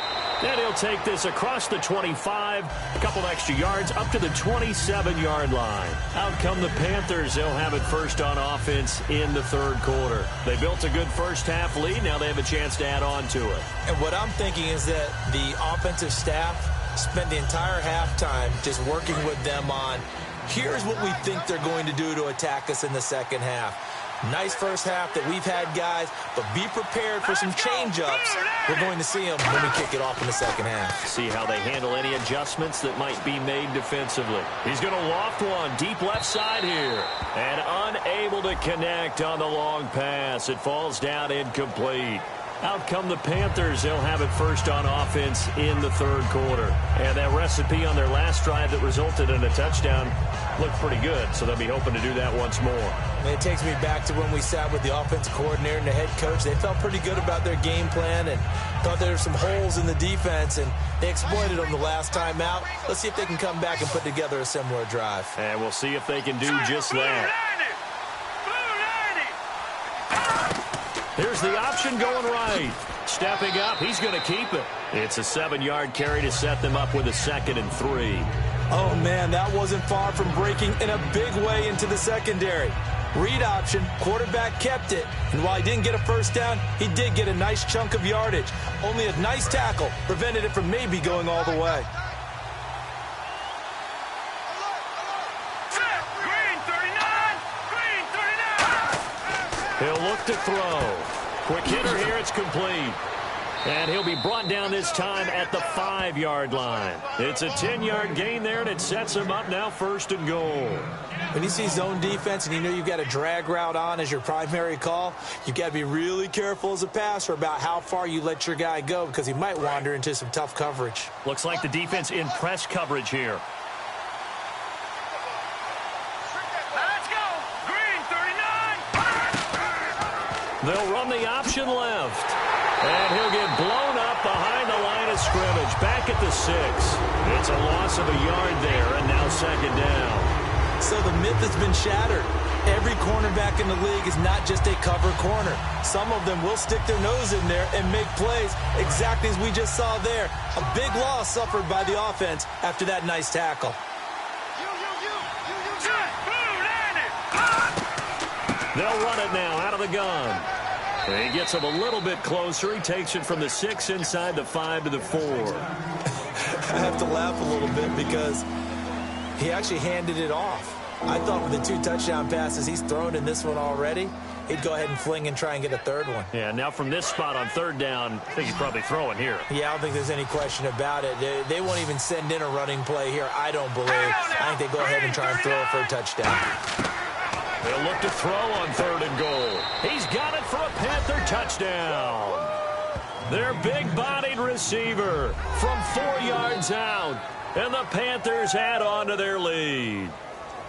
And he'll take this across the 25, a couple extra yards up to the 27-yard line. Out come the Panthers. They'll have it first on offense in the third quarter. They built a good first-half lead. Now they have a chance to add on to it. And what I'm thinking is that the offensive staff spent the entire halftime just working with them on, here's what we think they're going to do to attack us in the second half. Nice first half that we've had, guys, but be prepared for some change-ups. We're going to see them when we kick it off in the second half. See how they handle any adjustments that might be made defensively. He's going to loft one deep left side here. And unable to connect on the long pass. It falls down incomplete. Out come the Panthers. They'll have it first on offense in the third quarter. And that recipe on their last drive that resulted in a touchdown looked pretty good, so they'll be hoping to do that once more. And it takes me back to when we sat with the offensive coordinator and the head coach. They felt pretty good about their game plan and thought there were some holes in the defense, and they exploited them the last time out. Let's see if they can come back and put together a similar drive. And we'll see if they can do just that. Here's the option going right. Stepping up, he's going to keep it. It's a 7-yard carry to set them up with a 2nd and 3. Oh, man, that wasn't far from breaking in a big way into the secondary. Read option, quarterback kept it. And while he didn't get a first down, he did get a nice chunk of yardage. Only a nice tackle prevented it from maybe going all the way. He'll look to throw. Quick hitter here, it's complete. And he'll be brought down this time at the 5-yard line. It's a 10-yard gain there, and it sets him up now 1st and goal. When you see zone defense and you know you've got a drag route on as your primary call, you've got to be really careful as a passer about how far you let your guy go because he might wander into some tough coverage. Looks like the defense in press coverage here. They'll run the option left. And he'll get blown up behind the line of scrimmage. Back at the 6. It's a loss of a yard there, and now 2nd down. So the myth has been shattered. Every cornerback in the league is not just a cover corner. Some of them will stick their nose in there and make plays exactly as we just saw there. A big loss suffered by the offense after that nice tackle. They'll run it now out of the gun. He gets him a little bit closer. He takes it from the 6 inside the 5 to the 4. I have to laugh a little bit because he actually handed it off. I thought with the 2 touchdown passes he's thrown in this one already, he'd go ahead and fling and try and get a 3rd one. Yeah, now from this spot on 3rd down, I think he's probably throwing here. Yeah, I don't think there's any question about it. They won't even send in a running play here, I don't believe. I think they go ahead and try and throw it for a touchdown. They'll look to throw on 3rd and goal. He's got it for a Panther touchdown. Their big-bodied receiver from 4 yards out. And the Panthers add on to their lead.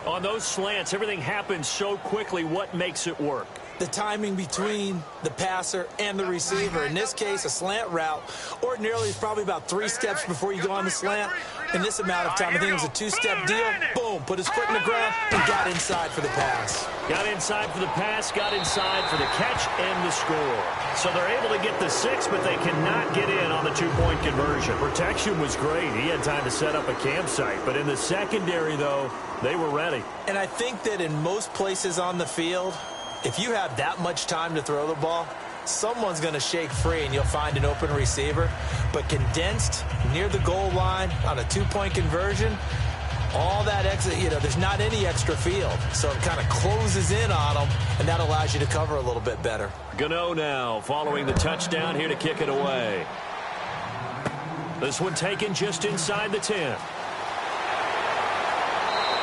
On those slants, everything happens so quickly. What makes it work? The timing between the passer and the receiver. In this case, a slant route ordinarily is probably about 3 steps before you go on the slant. In this amount of time, I think it was a 2-step deal. Boom, put his foot in the ground and got inside for the pass. Got inside for the pass, got inside for the catch and the score. So they're able to get the 6, but they cannot get in on the 2-point conversion. Protection was great. He had time to set up a campsite. But in the secondary, though, they were ready. And I think that in most places on the field, if you have that much time to throw the ball, someone's going to shake free and you'll find an open receiver. But condensed near the goal line on a 2-point conversion, all that extra, there's not any extra field. So it kind of closes in on them, and that allows you to cover a little bit better. Gano now following the touchdown here to kick it away. This one taken just inside the 10.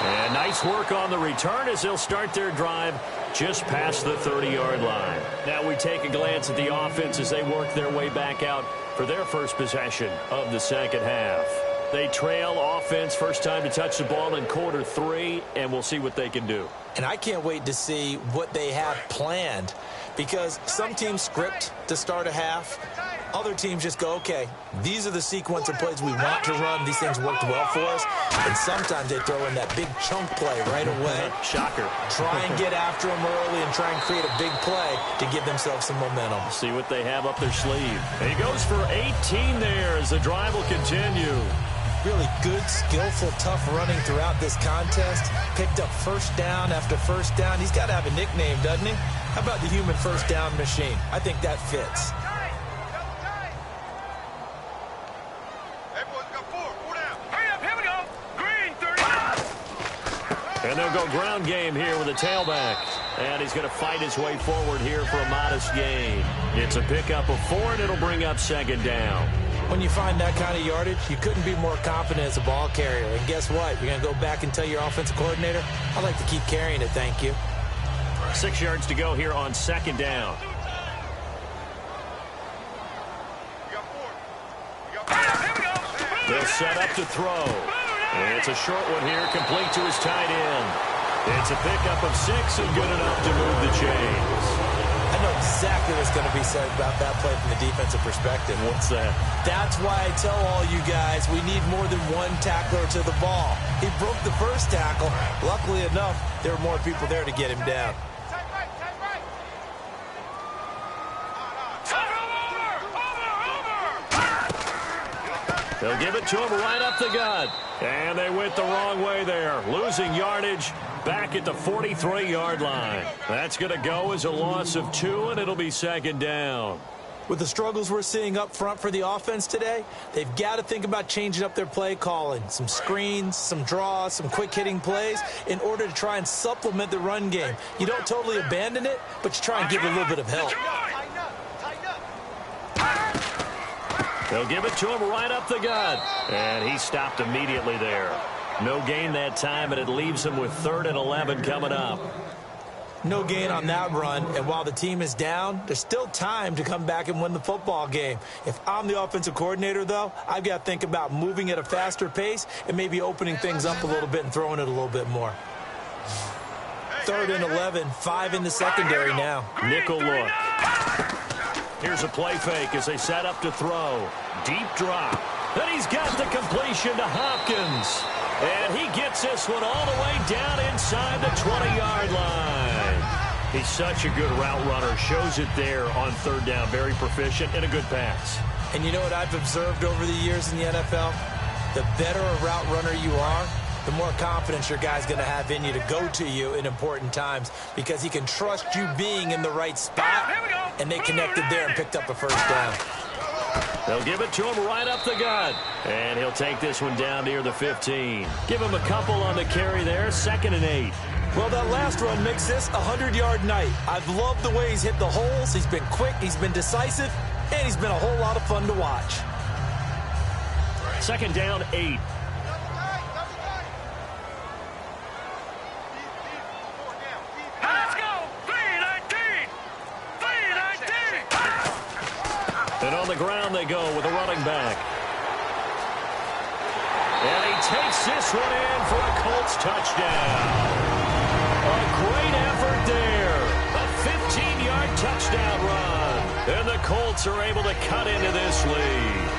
And nice work on the return as they'll start their drive just past the 30-yard line. Now we take a glance at the offense as they work their way back out for their first possession of the second half. They trail offense, first time to touch the ball in quarter 3, and we'll see what they can do. And I can't wait to see what they have planned, because some teams script to start a half. Other teams just go, okay, these are the sequence of plays we want to run. These things worked well for us. And sometimes they throw in that big chunk play right away. Shocker. Try and get after them early and try and create a big play to give themselves some momentum. See what they have up their sleeve. And he goes for 18 there as the drive will continue. Really good, skillful, tough running throughout this contest. Picked up first down after first down. He's got to have a nickname, doesn't he? How about the human first down machine? I think that fits. And they'll go ground game here with a tailback. And he's going to fight his way forward here for a modest gain. It's a pickup of 4, and it'll bring up second down. When you find that kind of yardage, you couldn't be more confident as a ball carrier. And guess what? You're going to go back and tell your offensive coordinator, I'd like to keep carrying it, thank you. 6 yards to go here on second down. They'll set up to throw. And it's a short one here, complete to his tight end. It's a pickup of 6 and good enough to move the chains. I know exactly what's going to be said about that play from the defensive perspective. What's that? That's why I tell all you guys we need more than one tackler to the ball. He broke the first tackle. Luckily enough, there were more people there to get him down. They'll give it to him right up the gut. And they went the wrong way there. Losing yardage back at the 43-yard line. That's going to go as a loss of 2, and it'll be second down. With the struggles we're seeing up front for the offense today, they've got to think about changing up their play calling. Some screens, some draws, some quick-hitting plays in order to try and supplement the run game. You don't totally abandon it, but you try and give it a little bit of help. They'll give it to him right up the gut. And he stopped immediately there. No gain that time, and it leaves him with 3rd and 11 coming up. No gain on that run, and while the team is down, there's still time to come back and win the football game. If I'm the offensive coordinator, though, I've got to think about moving at a faster pace and maybe opening things up a little bit and throwing it a little bit more. 3rd and 11, 5 in the secondary now. Nickel look. Here's a play fake as they set up to throw. Deep drop. Then he's got the completion to Hopkins. And he gets this one all the way down inside the 20-yard line. He's such a good route runner. Shows it there on 3rd down. Very proficient and a good pass. And you know what I've observed over the years in the NFL? The better a route runner you are, the more confidence your guy's going to have in you to go to you in important times because he can trust you being in the right spot, and they connected there and picked up a 1st down. They'll give it to him right up the gut, and he'll take this one down near the 15. Give him a couple on the carry there, 2nd and 8. Well, that last run makes this a 100-yard night. I've loved the way he's hit the holes. He's been quick, he's been decisive, and he's been a whole lot of fun to watch. 2nd down, 8. And on the ground they go with a running back. And he takes this one in for a Colts touchdown. A great effort there. A 15-yard touchdown run. And the Colts are able to cut into this lead.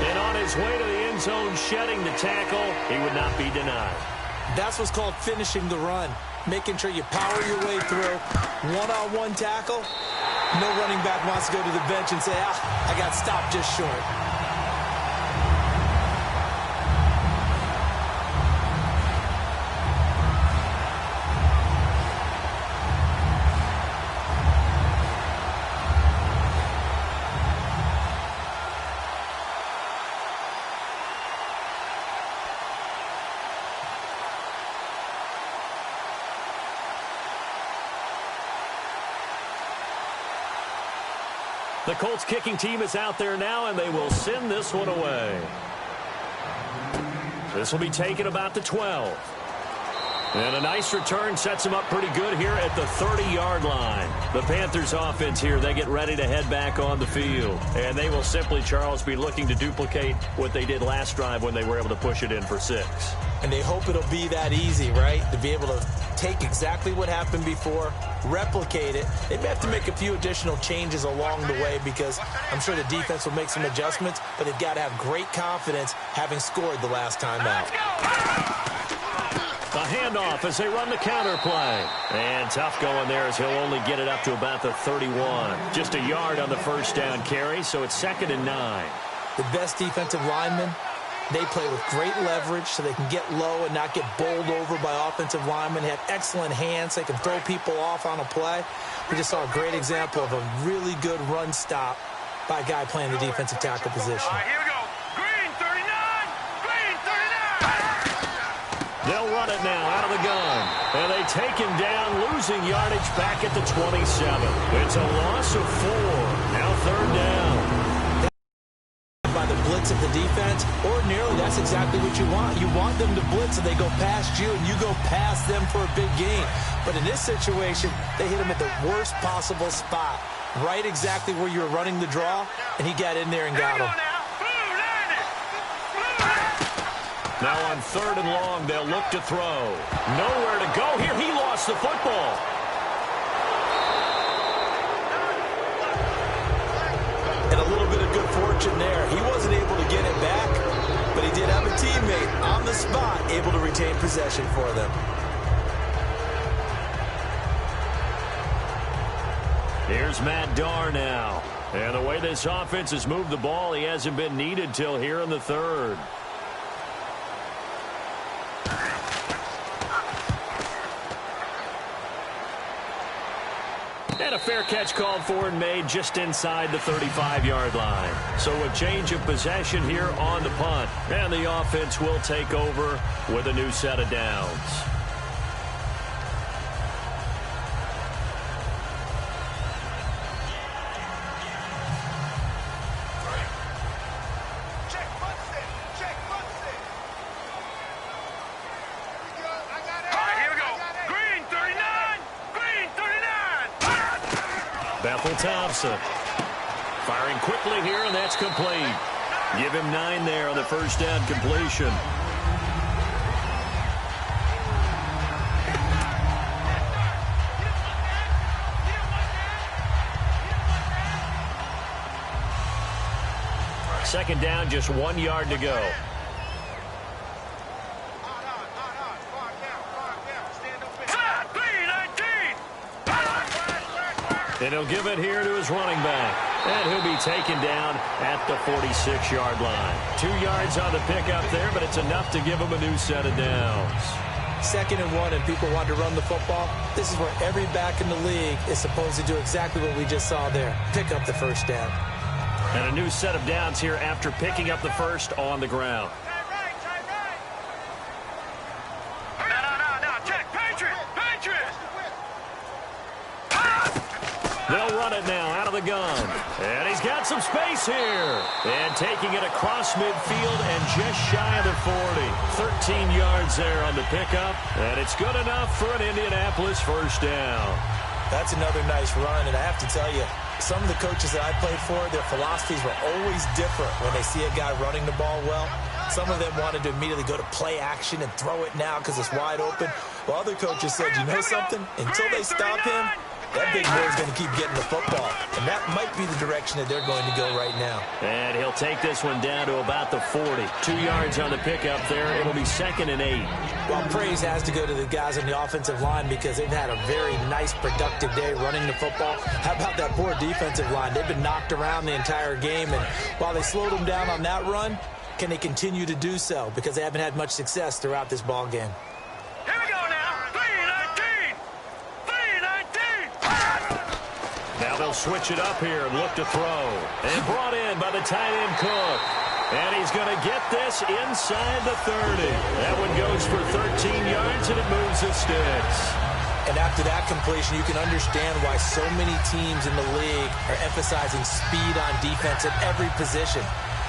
And on his way to the end zone, shedding the tackle, he would not be denied. That's what's called finishing the run. Making sure you power your way through. One-on-one tackle. No running back wants to go to the bench and say, I got stopped just short. The Colts kicking team is out there now, and they will send this one away. This will be taken about the 12. And a nice return sets them up pretty good here at the 30-yard line. The Panthers offense here, they get ready to head back on the field. And they will simply, Charles, be looking to duplicate what they did last drive when they were able to push it in for 6. And they hope it'll be that easy, right? To be able to take exactly what happened before, replicate it. They may have to make a few additional changes along the way because I'm sure the defense will make some adjustments, but they've got to have great confidence having scored the last time out. A handoff as they run the counter play. And tough going there as he'll only get it up to about the 31. Just a yard on the 1st down carry, so it's 2nd and 9. The best defensive linemen, they play with great leverage so they can get low and not get bowled over by offensive linemen. They have excellent hands. They can throw people off on a play. We just saw a great example of a really good run stop by a guy playing the defensive tackle position. All right, here we go. Green 39! Green 39! They'll run it now out of the gun. And they take him down, losing yardage back at the 27. It's a loss of 4. Now third down. By the blitz of the defense, ordinarily that's exactly what you want. You want them to blitz and they go past you and you go past them for a big gain. But in this situation, they hit him at the worst possible spot, right exactly where you're running the draw, and he got in there and got him. Now on third and long, they'll look to throw. Nowhere to go here. He lost the football. And a little bit of good fortune there. He wasn't able to get it back, but he did have a teammate on the spot able to retain possession for them. Here's Matt Darr now. And the way this offense has moved the ball, he hasn't been needed till here in the third. And a fair catch called for and made just inside the 35-yard line. So a change of possession here on the punt. And the offense will take over with a new set of downs. Thompson firing quickly here, and that's complete. Give him 9 there on the first down completion. Second down, just 1 yard to go. And he'll give it here to his running back. And he'll be taken down at the 46-yard line. 2 yards on the pickup there, but it's enough to give him a new set of downs. 2nd and 1, and people want to run the football. This is where every back in the league is supposed to do exactly what we just saw there. Pick up the first down. And a new set of downs here after picking up the first on the ground. They'll run it now out of the gun. And he's got some space here. And taking it across midfield and just shy of the 40. 13 yards there on the pickup. And it's good enough for an Indianapolis first down. That's another nice run. And I have to tell you, some of the coaches that I played for, their philosophies were always different when they see a guy running the ball well. Some of them wanted to immediately go to play action and throw it now because it's wide open. While other coaches said, you know something? Until they stop him, that big boy's going to keep getting the football. And that might be the direction that they're going to go right now. And he'll take this one down to about the 40. 2 yards on the pickup there. It'll be 2nd and 8. Well, praise has to go to the guys on the offensive line because they've had a very nice, productive day running the football. How about that poor defensive line? They've been knocked around the entire game. And while they slowed them down on that run, can they continue to do so? Because they haven't had much success throughout this ball game. Here we go now. 3-19. 3-19. Now they'll switch it up here and look to throw. And brought in by the tight end Cook. And he's going to get this inside the 30. That one goes for 13 yards, and it moves the sticks. And after that completion, you can understand why so many teams in the league are emphasizing speed on defense at every position.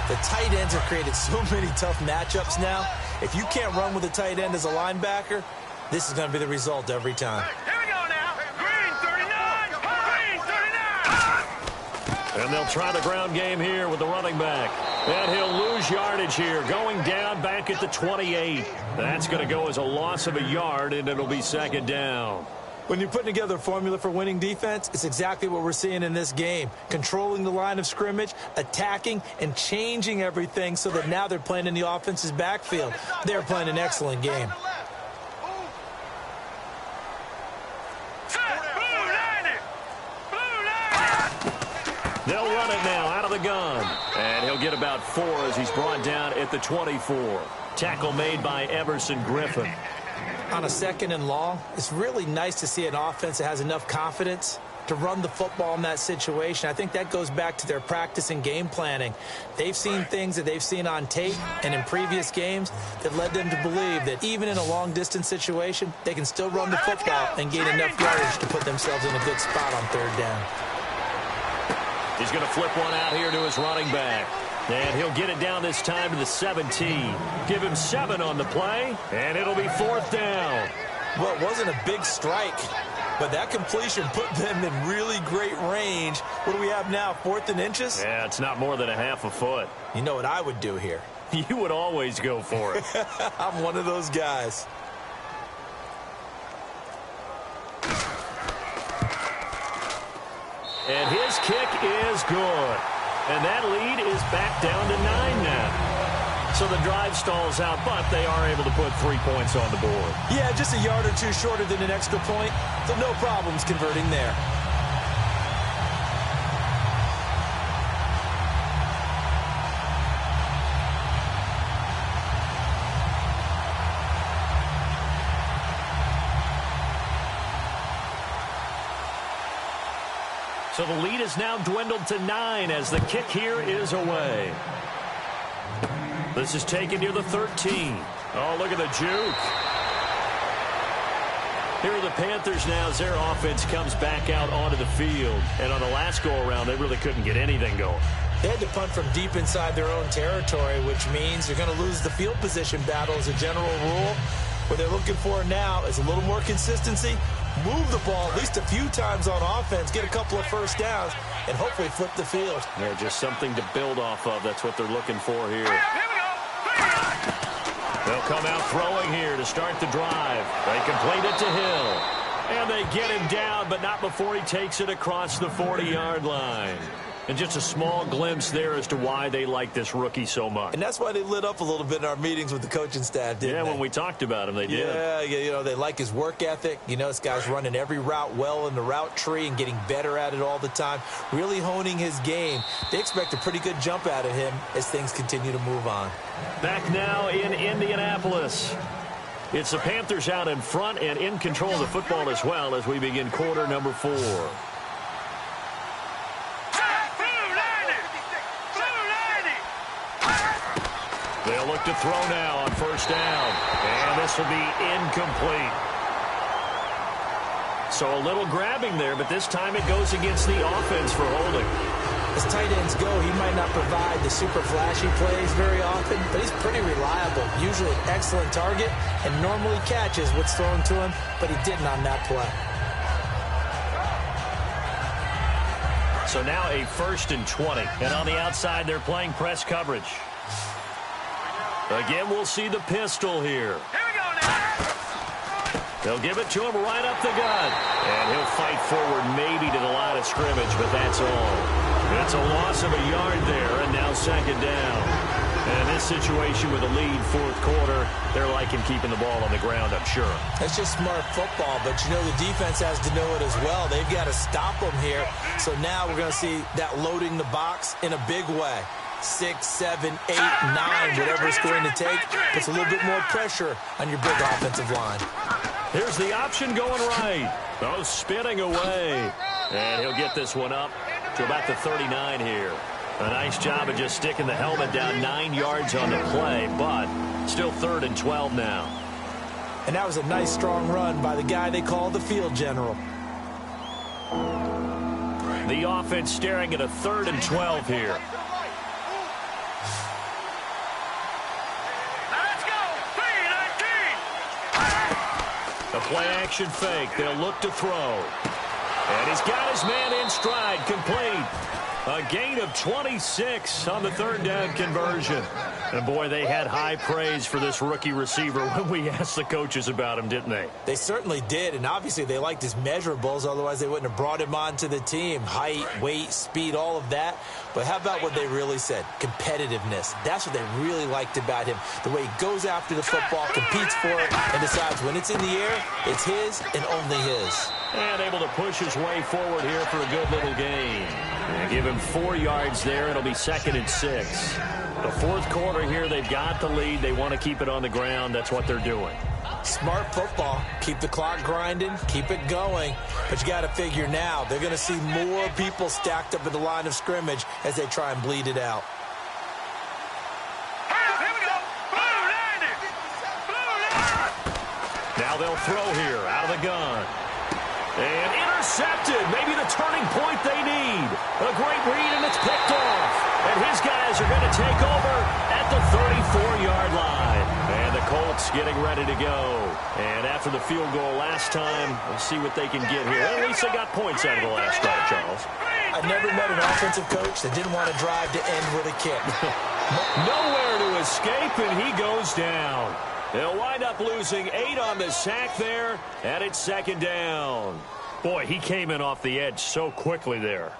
The tight ends have created so many tough matchups now. If you can't run with a tight end as a linebacker, this is going to be the result every time. Here we go now. Green 39. Green 39. And they'll try the ground game here with the running back. And he'll lose yardage here, going down back at the 28. That's going to go as a loss of a yard, and it'll be 2nd down. When you're putting together a formula for winning defense, it's exactly what we're seeing in this game. Controlling the line of scrimmage, attacking, and changing everything so that now they're playing in the offense's backfield. They're playing an excellent game. They'll run it now out of the gun. And he'll get about 4 as he's brought down at the 24. Tackle made by Everson Griffin. On a 2nd and long, it's really nice to see an offense that has enough confidence to run the football in that situation. I think that goes back to their practice and game planning. They've seen things that they've seen on tape and in previous games that led them to believe that even in a long-distance situation, they can still run the football and gain enough yardage to put themselves in a good spot on third down. He's going to flip one out here to his running back. And he'll get it down this time to the 17. Give him 7 on the play, and it'll be fourth down. Well, it wasn't a big strike, but that completion put them in really great range. What do we have now, 4th and inches? Yeah, it's not more than a half a foot. You know what I would do here? You would always go for it. I'm one of those guys. And his kick is good. And that lead is back down to 9 now. So the drive stalls out, but they are able to put 3 points on the board. Yeah, just a yard or two shorter than an extra point, so no problems converting there. So the lead is now dwindled to 9 as the kick here is away. This is taken near the 13. Oh, look at the juke. Here are the Panthers now as their offense comes back out onto the field. And on the last go-around, they really couldn't get anything going. They had to punt from deep inside their own territory, which means they're going to lose the field position battle as a general rule. What they're looking for now is a little more consistency, move the ball at least a few times on offense, get a couple of first downs, and hopefully flip the field. Yeah, just something to build off of. That's what they're looking for here. They'll come out throwing here to start the drive. They complete it to Hill. And they get him down, but not before he takes it across the 40-yard line. And just a small glimpse there as to why they like this rookie so much. And that's why they lit up a little bit in our meetings with the coaching staff, didn't they? Yeah, when we talked about him, they did. Yeah, you know, they like his work ethic. You know, this guy's running every route well in the route tree and getting better at it all the time, really honing his game. They expect a pretty good jump out of him as things continue to move on. Back now in Indianapolis. It's the Panthers out in front and in control of the football as well as we begin quarter number 4. They'll look to throw now on first down. And this will be incomplete. So a little grabbing there, but this time it goes against the offense for holding. As tight ends go, he might not provide the super flashy plays very often, but he's pretty reliable. Usually an excellent target and normally catches what's thrown to him, but he didn't on that play. So now a 1st and 20. And on the outside, they're playing press coverage. Again, we'll see the pistol here. Here we go now. They'll give it to him right up the gut. And he'll fight forward maybe to the line of scrimmage, but that's all. It's a loss of a yard there, and now 2nd down. And in this situation with a lead 4th quarter, they're liking keeping the ball on the ground, I'm sure. That's just smart football, but you know the defense has to know it as well. They've got to stop them here. So now we're going to see that loading the box in a big way. 6, 7, 8, 9, whatever it's going to take, puts a little bit more pressure on your big offensive line. Here's the option going right. Oh, spinning away. And he'll get this one up to about the 39 here. A nice job of just sticking the helmet down 9 yards on the play, but still 3rd and 12 now. And that was a nice, strong run by the guy they call the field general. The offense staring at a 3rd and 12 here. A play-action fake. They'll look to throw. And he's got his man in stride. Complete. A gain of 26 on the 3rd down conversion. And, boy, they had high praise for this rookie receiver when we asked the coaches about him, didn't they? They certainly did, and obviously they liked his measurables. Otherwise, they wouldn't have brought him onto the team. Height, weight, speed, all of that. But how about what they really said? Competitiveness. That's what they really liked about him. The way he goes after the football, competes for it, and decides when it's in the air, it's his and only his. And able to push his way forward here for a good little gain. And give him 4 yards there. It'll be 2nd and 6. The 4th quarter here, they've got the lead. They want to keep it on the ground. That's what they're doing. Smart football. Keep the clock grinding, keep it going. But you got to figure now, they're going to see more people stacked up at the line of scrimmage as they try and bleed it out. Here we go. Blue 90. Blue 90. Now they'll throw here out of the gun. And intercepted. Maybe the turning point they need. A great read, and it's picked off. And his guys are going to take over at the 34-yard line. And the Colts getting ready to go. And after the field goal last time, we'll see what they can get here. At least they got points out of the last drive, Charles. I never met an offensive coach that didn't want to drive to end with a kick. Nowhere to escape, and he goes down. They'll wind up losing 8 on the sack there, and it's second down. Boy, he came in off the edge so quickly there.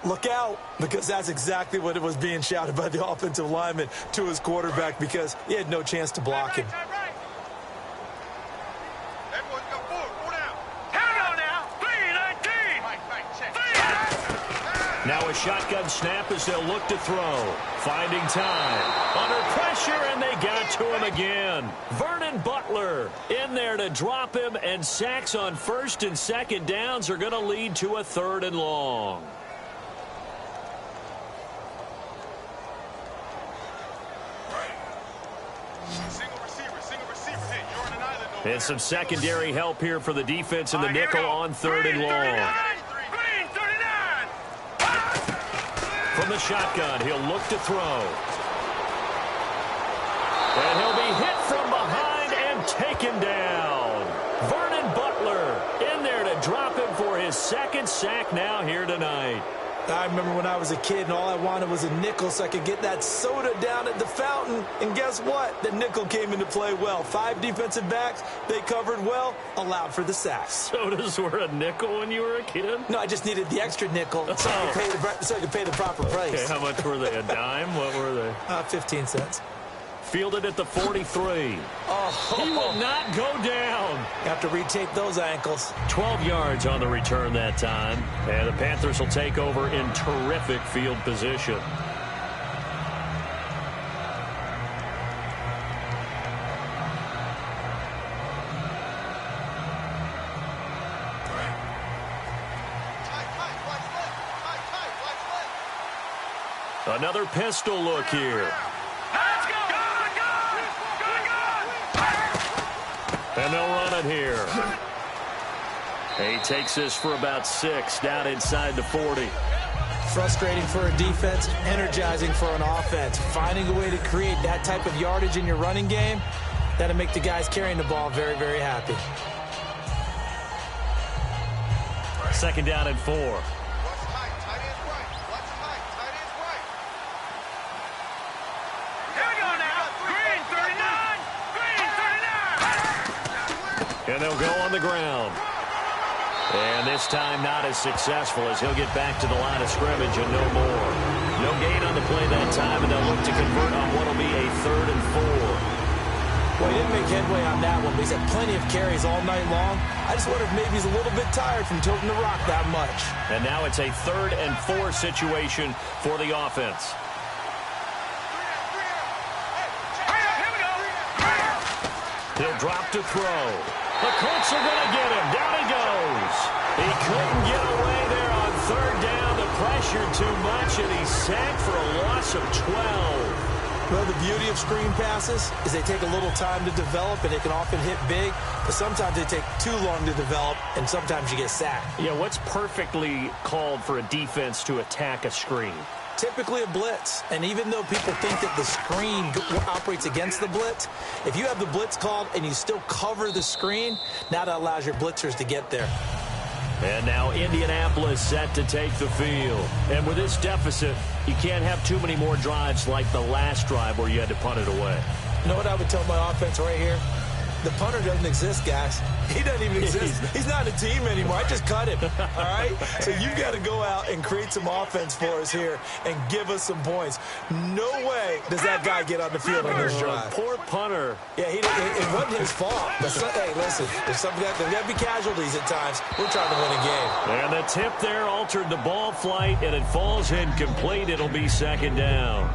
Look out, because that's exactly what it was being shouted by the offensive lineman to his quarterback, because he had no chance to block him. Everyone's got four. Four down. Here we go now. 3-19. Now a shotgun snap as they'll look to throw. Finding time. Under pressure, and they got to him again. Vernon Butler in there to drop him, and sacks on first and second downs are going to lead to a 3rd and long. Single receiver. Hey, you're on an island over And some secondary help here for the defense in the nickel on 3rd and long. Green 39. From the shotgun, he'll look to throw. And he'll be hit from behind and taken down. Vernon Butler in there to drop him for his 2nd sack now here tonight. I remember when I was a kid and all I wanted was a nickel so I could get that soda down at the fountain. And guess what? The nickel came into play well. 5 defensive backs, they covered well, allowed for the sacks. Sodas were a nickel when you were a kid? No, I just needed the extra nickel so I could pay the proper price. Okay, how much were they? A dime? What were they? 15 cents. Fielded at the 43. Oh, He will not go down. Have to retape those ankles. 12 yards on the return that time. And the Panthers will take over in terrific field position. Another pistol look here. Let's go. And they'll run it here. He takes this for about 6 down inside the 40. Frustrating for a defense, energizing for an offense. Finding a way to create that type of yardage in your running game, that'll make the guys carrying the ball very, very happy. 2nd down and 4. Watch tight. Tight end's right. Watch tight. Tight end's right. Here we go now. Green 39. Green 39. And they'll go on the ground. And this time not as successful as he'll get back to the line of scrimmage and no more. No gain on the play that time, and they'll look to convert on what will be a 3rd and 4. Well, he didn't make headway on that one, but he's had plenty of carries all night long. I just wonder if maybe he's a little bit tired from tilting the rock that much. And now it's a 3rd and 4 situation for the offense. Here we go. He'll drop to throw. The Colts are going to get him. Down he goes. He couldn't get away there on 3rd down. The pressure too much, and he's sacked for a loss of 12. Well, the beauty of screen passes is they take a little time to develop, and they can often hit big, but sometimes they take too long to develop, and sometimes you get sacked. Yeah, what's perfectly called for a defense to attack a screen? Typically a blitz, and even though people think that the screen operates against the blitz, if you have the blitz called and you still cover the screen, now that allows your blitzers to get there. And now Indianapolis set to take the field. And with this deficit, you can't have too many more drives like the last drive where you had to punt it away. You know what I would tell my offense right here? The punter doesn't exist, guys. He doesn't even exist. He's not a team anymore. I just cut him, all right? So you've got to go out and create some offense for us here and give us some points. No way does that guy get on the field on this drive. Poor punter. Yeah, it wasn't his fault. But hey, listen, there's got to be casualties at times. We're trying to win a game. And the tip there altered the ball flight, and it falls incomplete. It'll be 2nd down.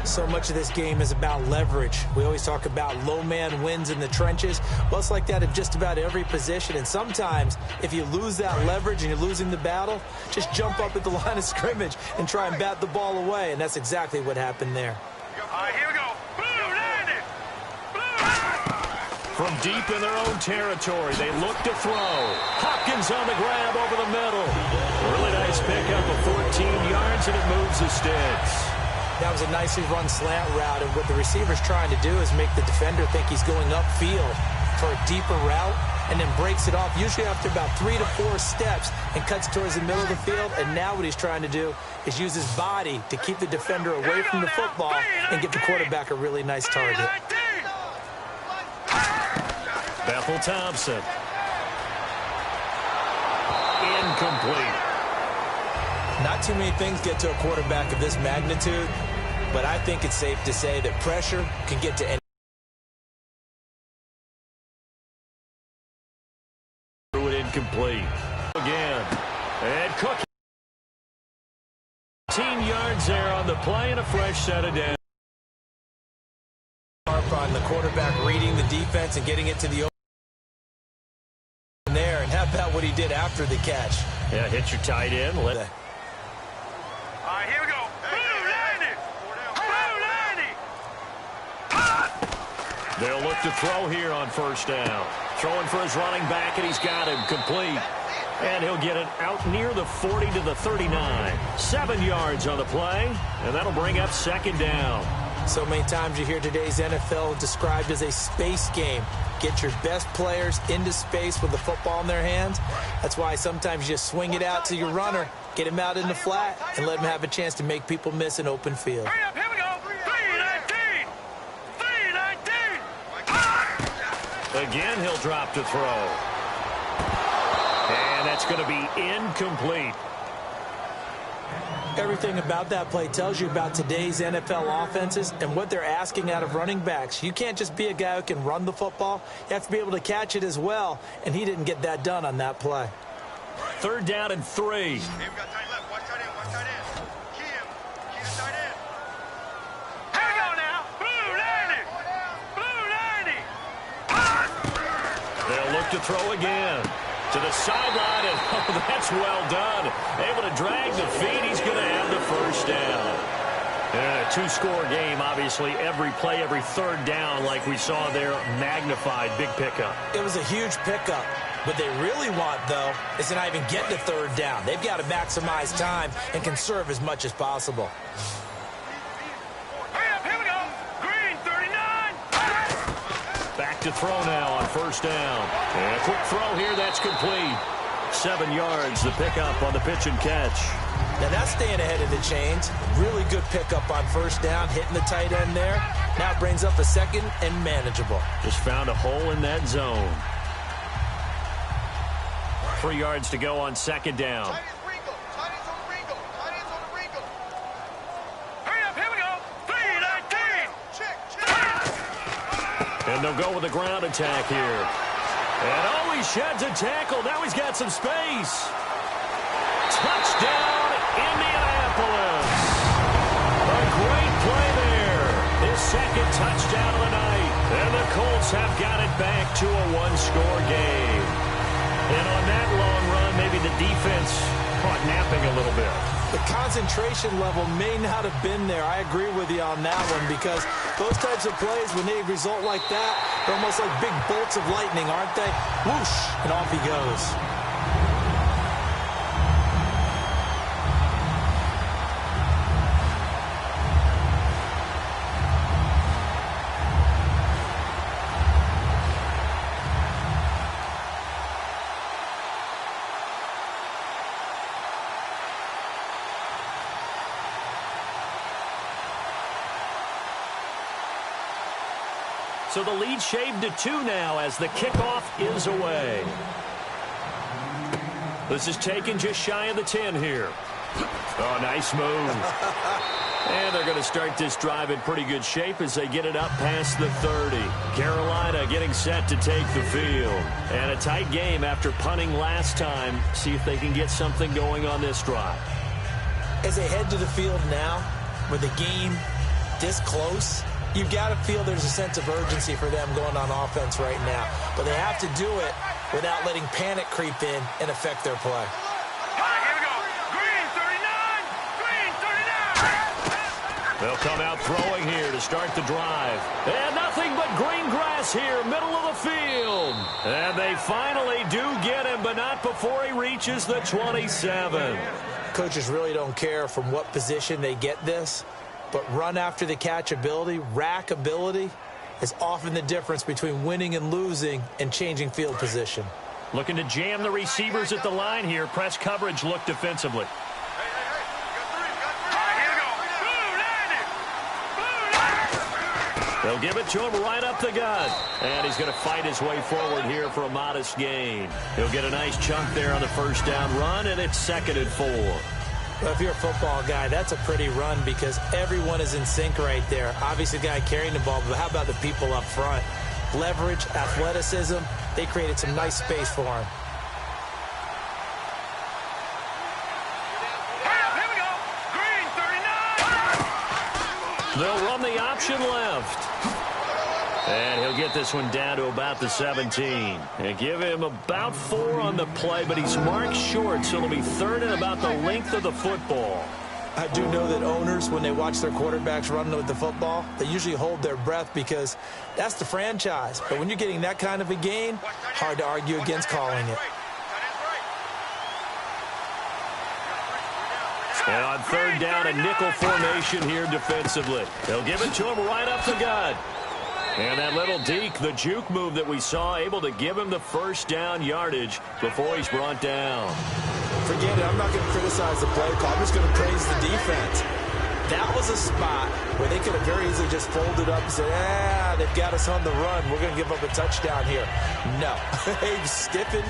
So much of this game is about leverage. We always talk about low man wins in the trenches. Well, it's like that at just about every position. And sometimes, if you lose that leverage and you're losing the battle, just jump up at the line of scrimmage and try and bat the ball away. And that's exactly what happened there. All right, here we go. Blue, land it. From deep in their own territory, they look to throw. Hopkins on the grab over the middle. Really nice pickup of 14 yards, and it moves the sticks. That was a nicely run slant route, and what the receiver's trying to do is make the defender think he's going upfield for a deeper route, and then breaks it off, usually after about 3 to 4 steps, and cuts towards the middle of the field. And now what he's trying to do is use his body to keep the defender away from the football and give the quarterback a really nice target. Bethel Thompson. Incomplete. Not too many things get to a quarterback of this magnitude, but I think it's safe to say that pressure can get to any. Threw it incomplete. Again. And Cook. 15 yards there on the play and a fresh set of downs. On the quarterback reading the defense and getting it to the open there. And how about what he did after the catch? Yeah, hit your tight end. All right, here we go. Blue, land it. Blue, land it. They'll look to throw here on first down. Throwing for his running back, and he's got him complete. And he'll get it out near the 40 to the 39. 7 yards on the play, and that'll bring up second down. So many times you hear today's NFL described as a space game. Get your best players into space with the football in their hands. That's why sometimes you just swing it out to your runner, get him out in the flat, and let him have a chance to make people miss an open field. Hurry up, here we go. 3-19. 3-19. Again, he'll drop to throw. And that's going to be incomplete. Everything about that play tells you about today's NFL offenses and what they're asking out of running backs. You can't just be a guy who can run the football. You have to be able to catch it as well, and he didn't get that done on that play. Third down and 3. Hey, we got tight left. Watch tight end. Watch tight end. Key him. Key the tight end. Here we go now. Blue, land it. Blue, land it. They'll look to throw again. To the sideline, and oh, that's well done. Able to drag the feet. He's going to have the first down. And a 2-score game, obviously. Every play, every third down, like we saw there, magnified. Big pickup. It was a huge pickup. What they really want, though, is to not even get to third down. They've got to maximize time and conserve as much as possible. Hurry up, here we go. Green, 39. Back to throw now on first down. And a quick throw here, that's complete. 7 yards, the pickup on the pitch and catch. Now that's staying ahead of the chains. Really good pickup on first down, hitting the tight end there. Now it brings up a second and manageable. Just found a hole in that zone. 3 yards to go on second down. And they'll go with a ground attack here. And oh, he sheds a tackle. Now he's got some space. Touchdown, Indianapolis. A great play there. His second touchdown of the night. And the Colts have got it back to a 1-score game. And on that long run, maybe the defense caught napping a little bit. The concentration level may not have been there. I agree with you on that one, because those types of plays, when they result like that, they're almost like big bolts of lightning, aren't they? Whoosh, and off he goes. So the lead shaved to 2 now as the kickoff is away. This is taken just shy of the 10 here. Oh, nice move. And they're going to start this drive in pretty good shape as they get it up past the 30. Carolina getting set to take the field. And a tight game after punting last time. See if they can get something going on this drive. As they head to the field now, with the game this close, you've got to feel there's a sense of urgency for them going on offense right now. But they have to do it without letting panic creep in and affect their play. All right, here we go. Green 39. Green 39. They'll come out throwing here to start the drive. And nothing but green grass here, middle of the field. And they finally do get him, but not before he reaches the 27. Coaches really don't care from what position they get this, but run after the catch ability, rack ability, is often the difference between winning and losing and changing field position. Looking to jam the receivers at the line here. Press coverage look defensively. They'll give it to him right up the gut. And he's going to fight his way forward here for a modest gain. He'll get a nice chunk there on the first down run, and it's 2nd and 4. Well, if you're a football guy, that's a pretty run because everyone is in sync right there. Obviously, the guy carrying the ball, but how about the people up front? Leverage, athleticism, they created some nice space for him. Here we go. Green 39. They'll run the option left. And he'll get this one down to about the 17. And give him about 4 on the play, but he's marked short, so it'll be 3rd and about the length of the football. I do know that owners, when they watch their quarterbacks running with the football, they usually hold their breath because that's the franchise. But when you're getting that kind of a gain, hard to argue against calling it. And on 3rd down, a nickel formation here defensively. They'll give it to him right up the gut. And that little deke, the juke move that we saw, able to give him the first down yardage before he's brought down. Forget it. I'm not going to criticize the play call. I'm just going to praise the defense. That was a spot where they could have very easily just folded up and said, they've got us on the run. We're going to give up a touchdown here. No. They stiffened,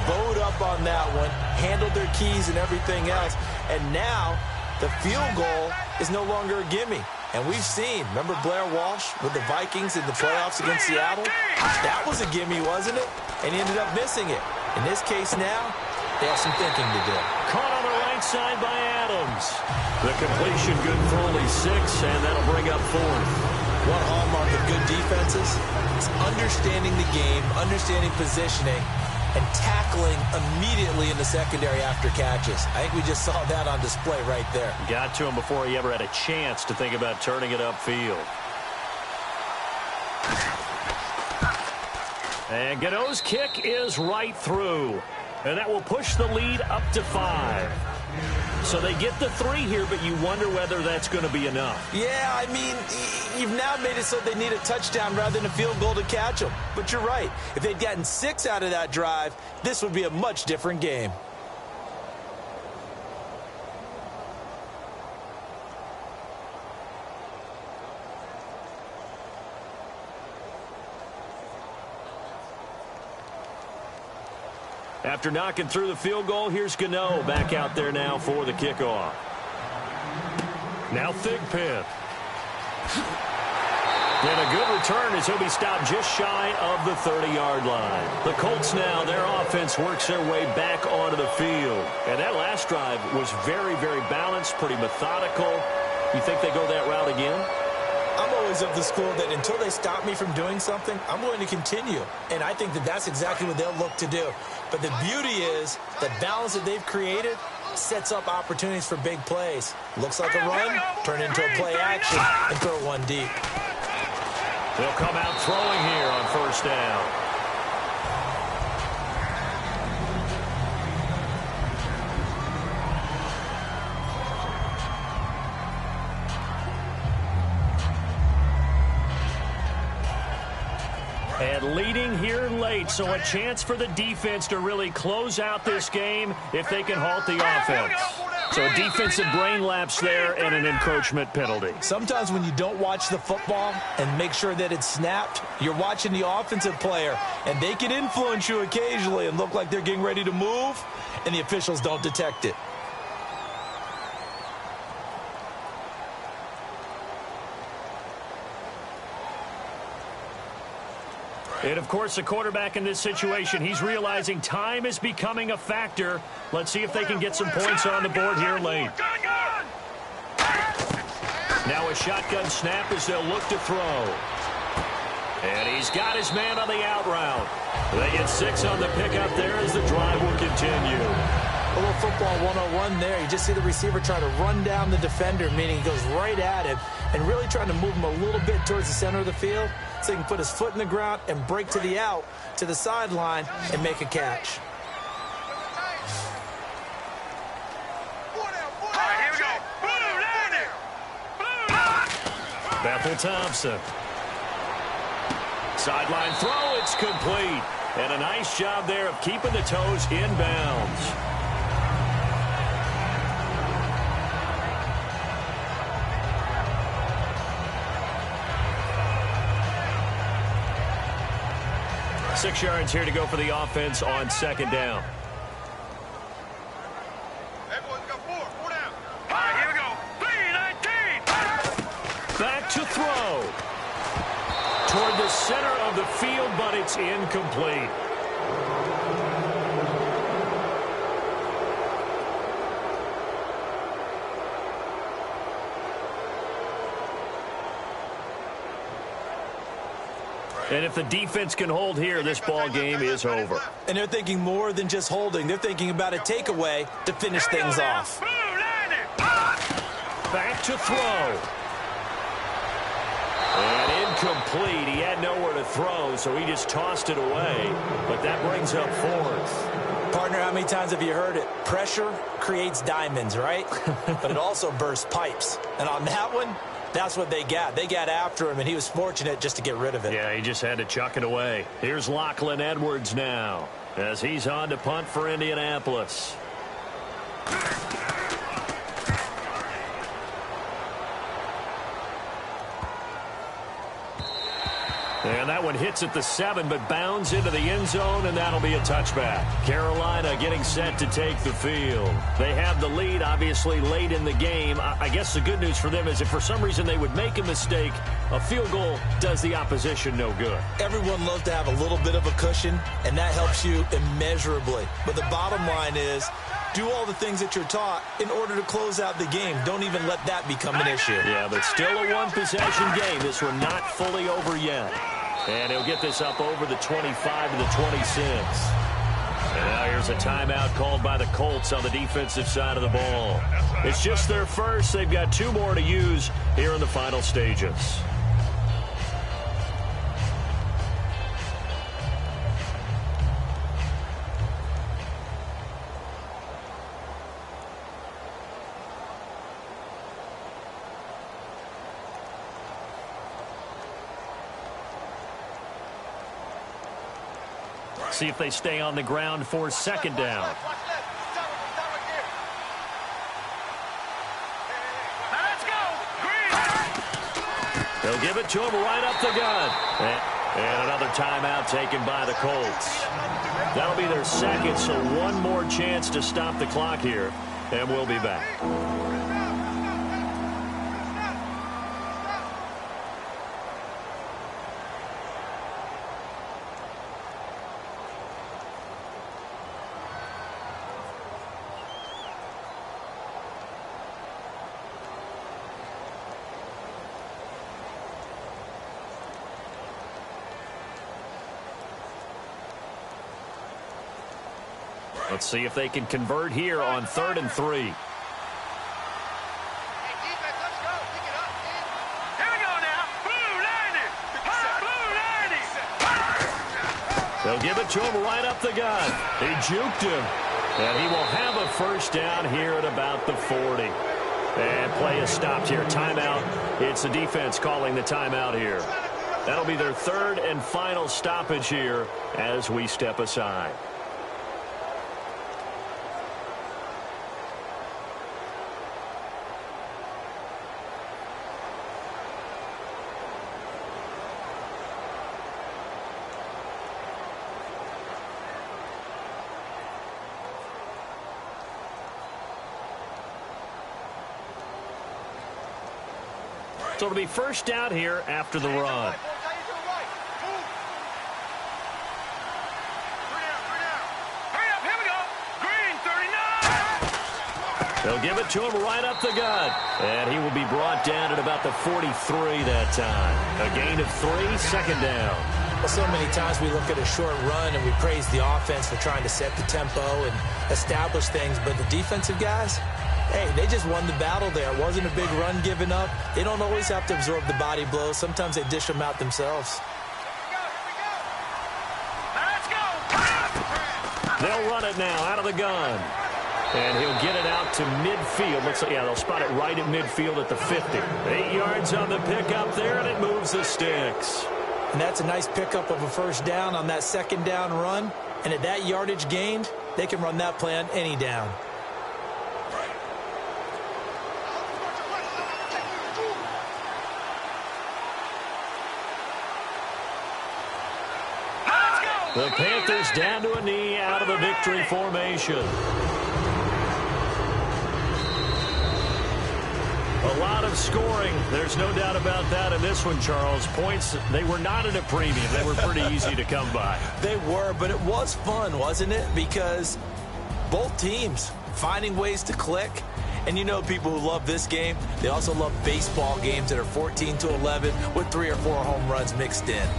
bowed up on that one, handled their keys and everything else. And now the field goal is no longer a gimme. And we've seen, remember Blair Walsh with the Vikings in the playoffs against Seattle? That was a gimme, wasn't it? And he ended up missing it. In this case now, they have some thinking to do. Caught on the right side by Adams. The completion good for only 6, and that'll bring up 4th. One hallmark of good defenses is understanding the game, understanding positioning, and tackling immediately in the secondary after catches. I think we just saw that on display right there. Got to him before he ever had a chance to think about turning it upfield. And Gano's kick is right through. And that will push the lead up to 5. So they get the 3 here, but you wonder whether that's going to be enough. Yeah, I mean, you've now made it so they need a touchdown rather than a field goal to catch them. But you're right. If they'd gotten 6 out of that drive, this would be a much different game. After knocking through the field goal, here's Gano back out there now for the kickoff. Now Thigpen. And a good return as he'll be stopped just shy of the 30-yard line. The Colts now, their offense works their way back onto the field. And that last drive was very, very balanced, pretty methodical. You think they go that route again? I'm always of the school that until they stop me from doing something, I'm going to continue. And I think that that's exactly what they'll look to do. But the beauty is the balance that they've created sets up opportunities for big plays. Looks like a run, turn into a play action, and throw one deep. They'll come out throwing here on first down. And leading here late, so a chance for the defense to really close out this game if they can halt the offense. So a defensive brain lapse there and an encroachment penalty. Sometimes when you don't watch the football and make sure that it's snapped, you're watching the offensive player, and they can influence you occasionally and look like they're getting ready to move, and the officials don't detect it. And, of course, the quarterback in this situation, he's realizing time is becoming a factor. Let's see if they can get some points on the board here late. Now a shotgun snap as they'll look to throw. And he's got his man on the out route. They get 6 on the pickup there as the drive will continue. A little football 101 there. You just see the receiver try to run down the defender, meaning he goes right at him and really trying to move him a little bit towards the center of the field so he can put his foot in the ground and break to the out, to the sideline, and make a catch. Bethel Thompson. Sideline throw, it's complete. And a nice job there of keeping the toes in bounds. Six yards here to go for the offense on second down. Back to throw. Toward the center of the field, but it's incomplete. And if the defense can hold here, this ball game is over. And they're thinking more than just holding. They're thinking about a takeaway to finish things off. Back to throw. And incomplete. He had nowhere to throw, so he just tossed it away. But that brings up fourth. Partner, how many times have you heard it? Pressure creates diamonds, right? But it also bursts pipes. And on that one, that's what they got. They got after him, and he was fortunate just to get rid of it. Yeah, he just had to chuck it away. Here's Lachlan Edwards now as he's on to punt for Indianapolis. And that one hits at the 7, but bounds into the end zone, and that'll be a touchback. Carolina getting set to take the field. They have the lead, obviously, late in the game. I guess the good news for them is if for some reason they would make a mistake, a field goal does the opposition no good. Everyone loves to have a little bit of a cushion, and that helps you immeasurably. But the bottom line is, do all the things that you're taught in order to close out the game. Don't even let that become an issue. Yeah, but still a one-possession game. This one not fully over yet. And he'll get this up over the 25 to the 26. And now here's a timeout called by the Colts on the defensive side of the ball. It's just their first. They've got 2 more to use here in the final stages. See if they stay on the ground for second down. They'll give it to him right up the gut. And another timeout taken by the Colts. That'll be their second, so one more chance to stop the clock here. And we'll be back. Let's see if they can convert here on 3rd and 3. They'll give it to him right up the gut. He juked him. And he will have a first down here at about the 40. And play is stopped here. Timeout. It's the defense calling the timeout here. That'll be their 3rd and final stoppage here as we step aside. So it'll be first down here after the run. They'll give it to him right up the gut. And he will be brought down at about the 43 that time. A gain of 3, second down. Well, so many times we look at a short run and we praise the offense for trying to set the tempo and establish things. But the defensive guys, hey, they just won the battle there. It wasn't a big run given up. They don't always have to absorb the body blows. Sometimes they dish them out themselves. They'll run it now out of the gun. And he'll get it out to midfield. Looks like, yeah, they'll spot it right at midfield at the 50. 8 yards on the pickup there, and it moves the sticks. And that's a nice pickup of a first down on that second down run. And at that yardage gained, they can run that play on any down. The Panthers down to a knee out of the victory formation. A lot of scoring. There's no doubt about that in this one, Charles. Points, they were not at a premium. They were pretty easy to come by. They were, but it was fun, wasn't it? Because both teams finding ways to click. And you know people who love this game, they also love baseball games that are 14-11 with 3 or 4 home runs mixed in.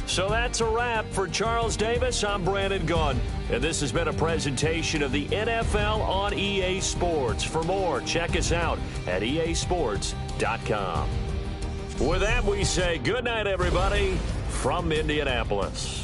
So that's a wrap for Charles Davis. I'm Brandon Gaudin, and this has been a presentation of the NFL on EA Sports. For more, check us out at easports.com. With that, we say good night, everybody, from Indianapolis.